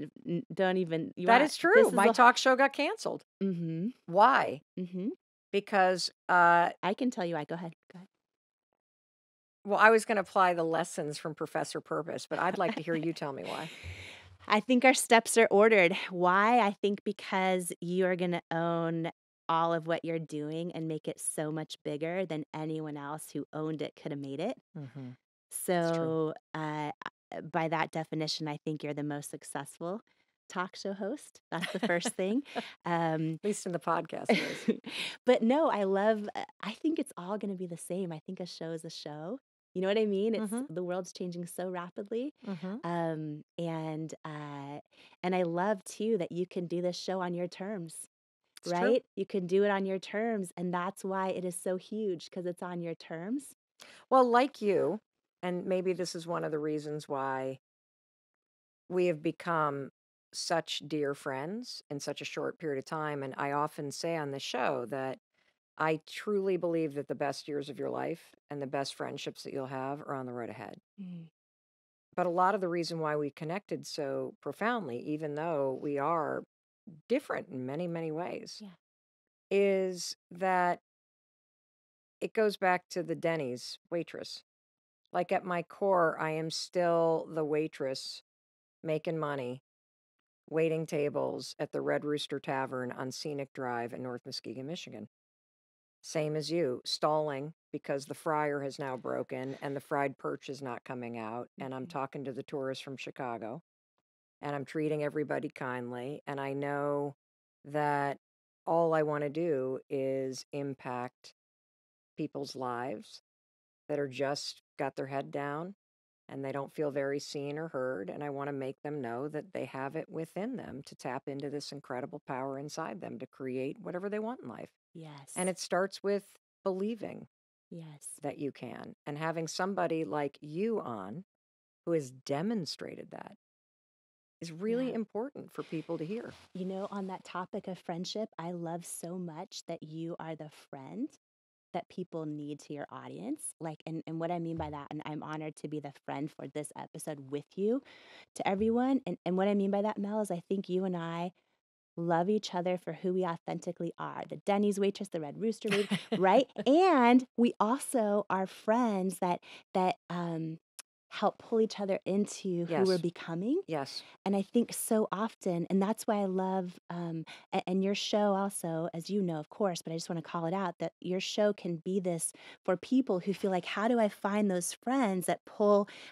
don't even. That is true. My talk show got canceled. Mm-hmm. Why? Mm-hmm. Because I can tell you why. Go ahead. Well, I was going to apply the lessons from Professor Purpose, but I'd like to hear you tell me why. I think our steps are ordered. Why? I think because you are going to own all of what you're doing and make it so much bigger than anyone else who owned it could have made it. Mm-hmm. So, by that definition, I think you're the most successful talk show host. That's the first thing. At least in the podcast is. But no, I think it's all going to be the same. I think a show is a show. You know what I mean? It's the world's changing so rapidly. And I love too that you can do this show on your terms. It's right? true. You can do it on your terms. And that's why it is so huge, because it's on your terms. Well, like you, and maybe this is one of the reasons why we have become such dear friends in such a short period of time. And I often say on the show that I truly believe that the best years of your life and the best friendships that you'll have are on the road ahead. But a lot of the reason why we connected so profoundly, even though we are different in many, many ways, is that it goes back to the Denny's waitress. Like at my core, I am still the waitress making money, waiting tables at the Red Rooster Tavern on Scenic Drive in North Muskegon, Michigan. Same as you, stalling because the fryer has now broken and the fried perch is not coming out. And I'm talking to the tourists from Chicago and I'm treating everybody kindly. And I know that all I want to do is impact people's lives that are just got their head down and they don't feel very seen or heard. And I want to make them know that they have it within them to tap into this incredible power inside them to create whatever they want in life. Yes. And it starts with believing yes. that you can, and having somebody like you on who has demonstrated that is really important for people to hear. You know, on that topic of friendship, I love so much that you are the friend that people need to your audience. Like, and what I mean by that, and I'm honored to be the friend for this episode with you to everyone. And what I mean by that, Mel, is I think you and I love each other for who we authentically are. The Denny's waitress, the Red Rooster waitress, right? And we also are friends that help pull each other into who we're becoming. Yes. And I think so often, and that's why I love, and your show also, as you know, of course, but I just want to call it out, that your show can be this for people who feel like, how do I find those friends that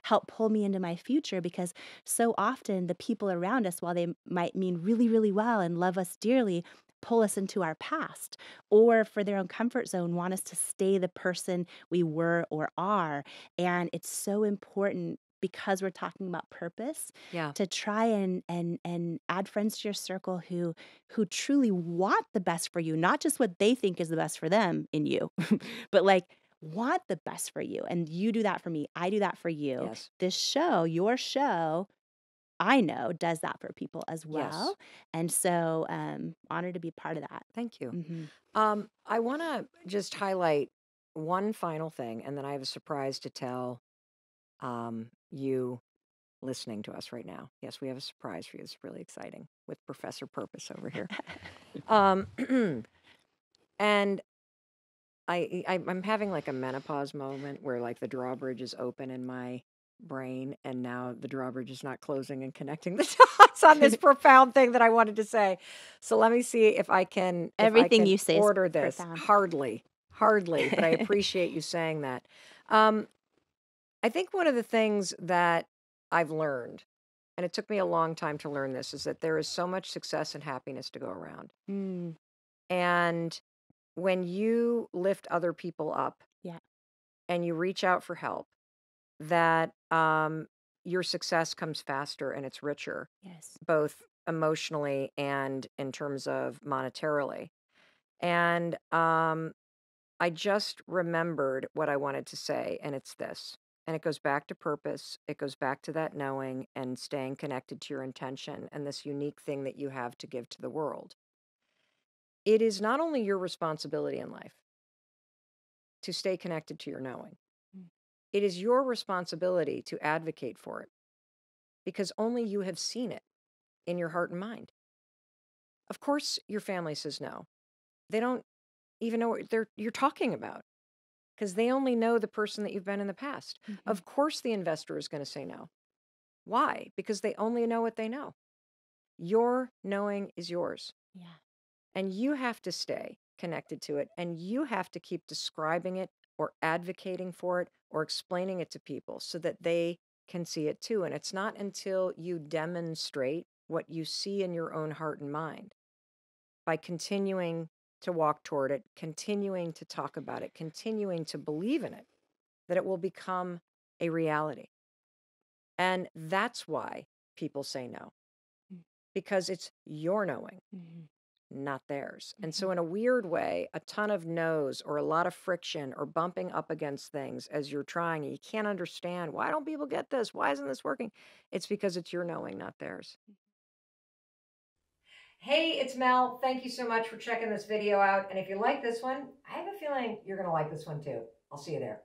help pull me into my future? Because so often the people around us, while they might mean really, really well and love us dearly, pull us into our past, or for their own comfort zone, want us to stay the person we were or are. And it's so important, because we're talking about purpose, to try and add friends to your circle who truly want the best for you, not just what they think is the best for them in you, but like want the best for you. And you do that for me. I do that for you. Yes. This show, your show, I know does that for people as well. Yes. And so honored to be part of that. Thank you. Mm-hmm. I want to just highlight one final thing, and then I have a surprise to tell you listening to us right now. Yes, we have a surprise for you. It's really exciting with Professor Purpose over here. And I'm having like a menopause moment where like the drawbridge is open in my brain, and now the drawbridge is not closing and connecting the dots on this profound thing that I wanted to say. So let me see if I can Everything you say order is this. profound. Hardly, but I appreciate you saying that. I think one of the things that I've learned, and it took me a long time to learn this, is that there is so much success and happiness to go around. And when you lift other people up and you reach out for help, that your success comes faster and it's richer, both emotionally and in terms of monetarily. And I just remembered what I wanted to say, and it's this. And it goes back to purpose. It goes back to that knowing and staying connected to your intention and this unique thing that you have to give to the world. It is not only your responsibility in life to stay connected to your knowing. It is your responsibility to advocate for it, because only you have seen it in your heart and mind. Of course, your family says no. They don't even know what you're talking about, because they only know the person that you've been in the past. Of course, the investor is going to say no. Why? Because they only know what they know. Your knowing is yours. Yeah. And you have to stay connected to it. And you have to keep describing it or advocating for it or explaining it to people so that they can see it too. And it's not until you demonstrate what you see in your own heart and mind by continuing to walk toward it, continuing to talk about it, continuing to believe in it, that it will become a reality. And that's why people say no, because it's your knowing, not theirs. And so in a weird way, a ton of no's or a lot of friction or bumping up against things as you're trying, and you can't understand, why don't people get this? Why isn't this working? It's because it's your knowing, not theirs. Hey, it's Mel. Thank you so much for checking this video out. And if you like this one, I have a feeling you're going to like this one too. I'll see you there.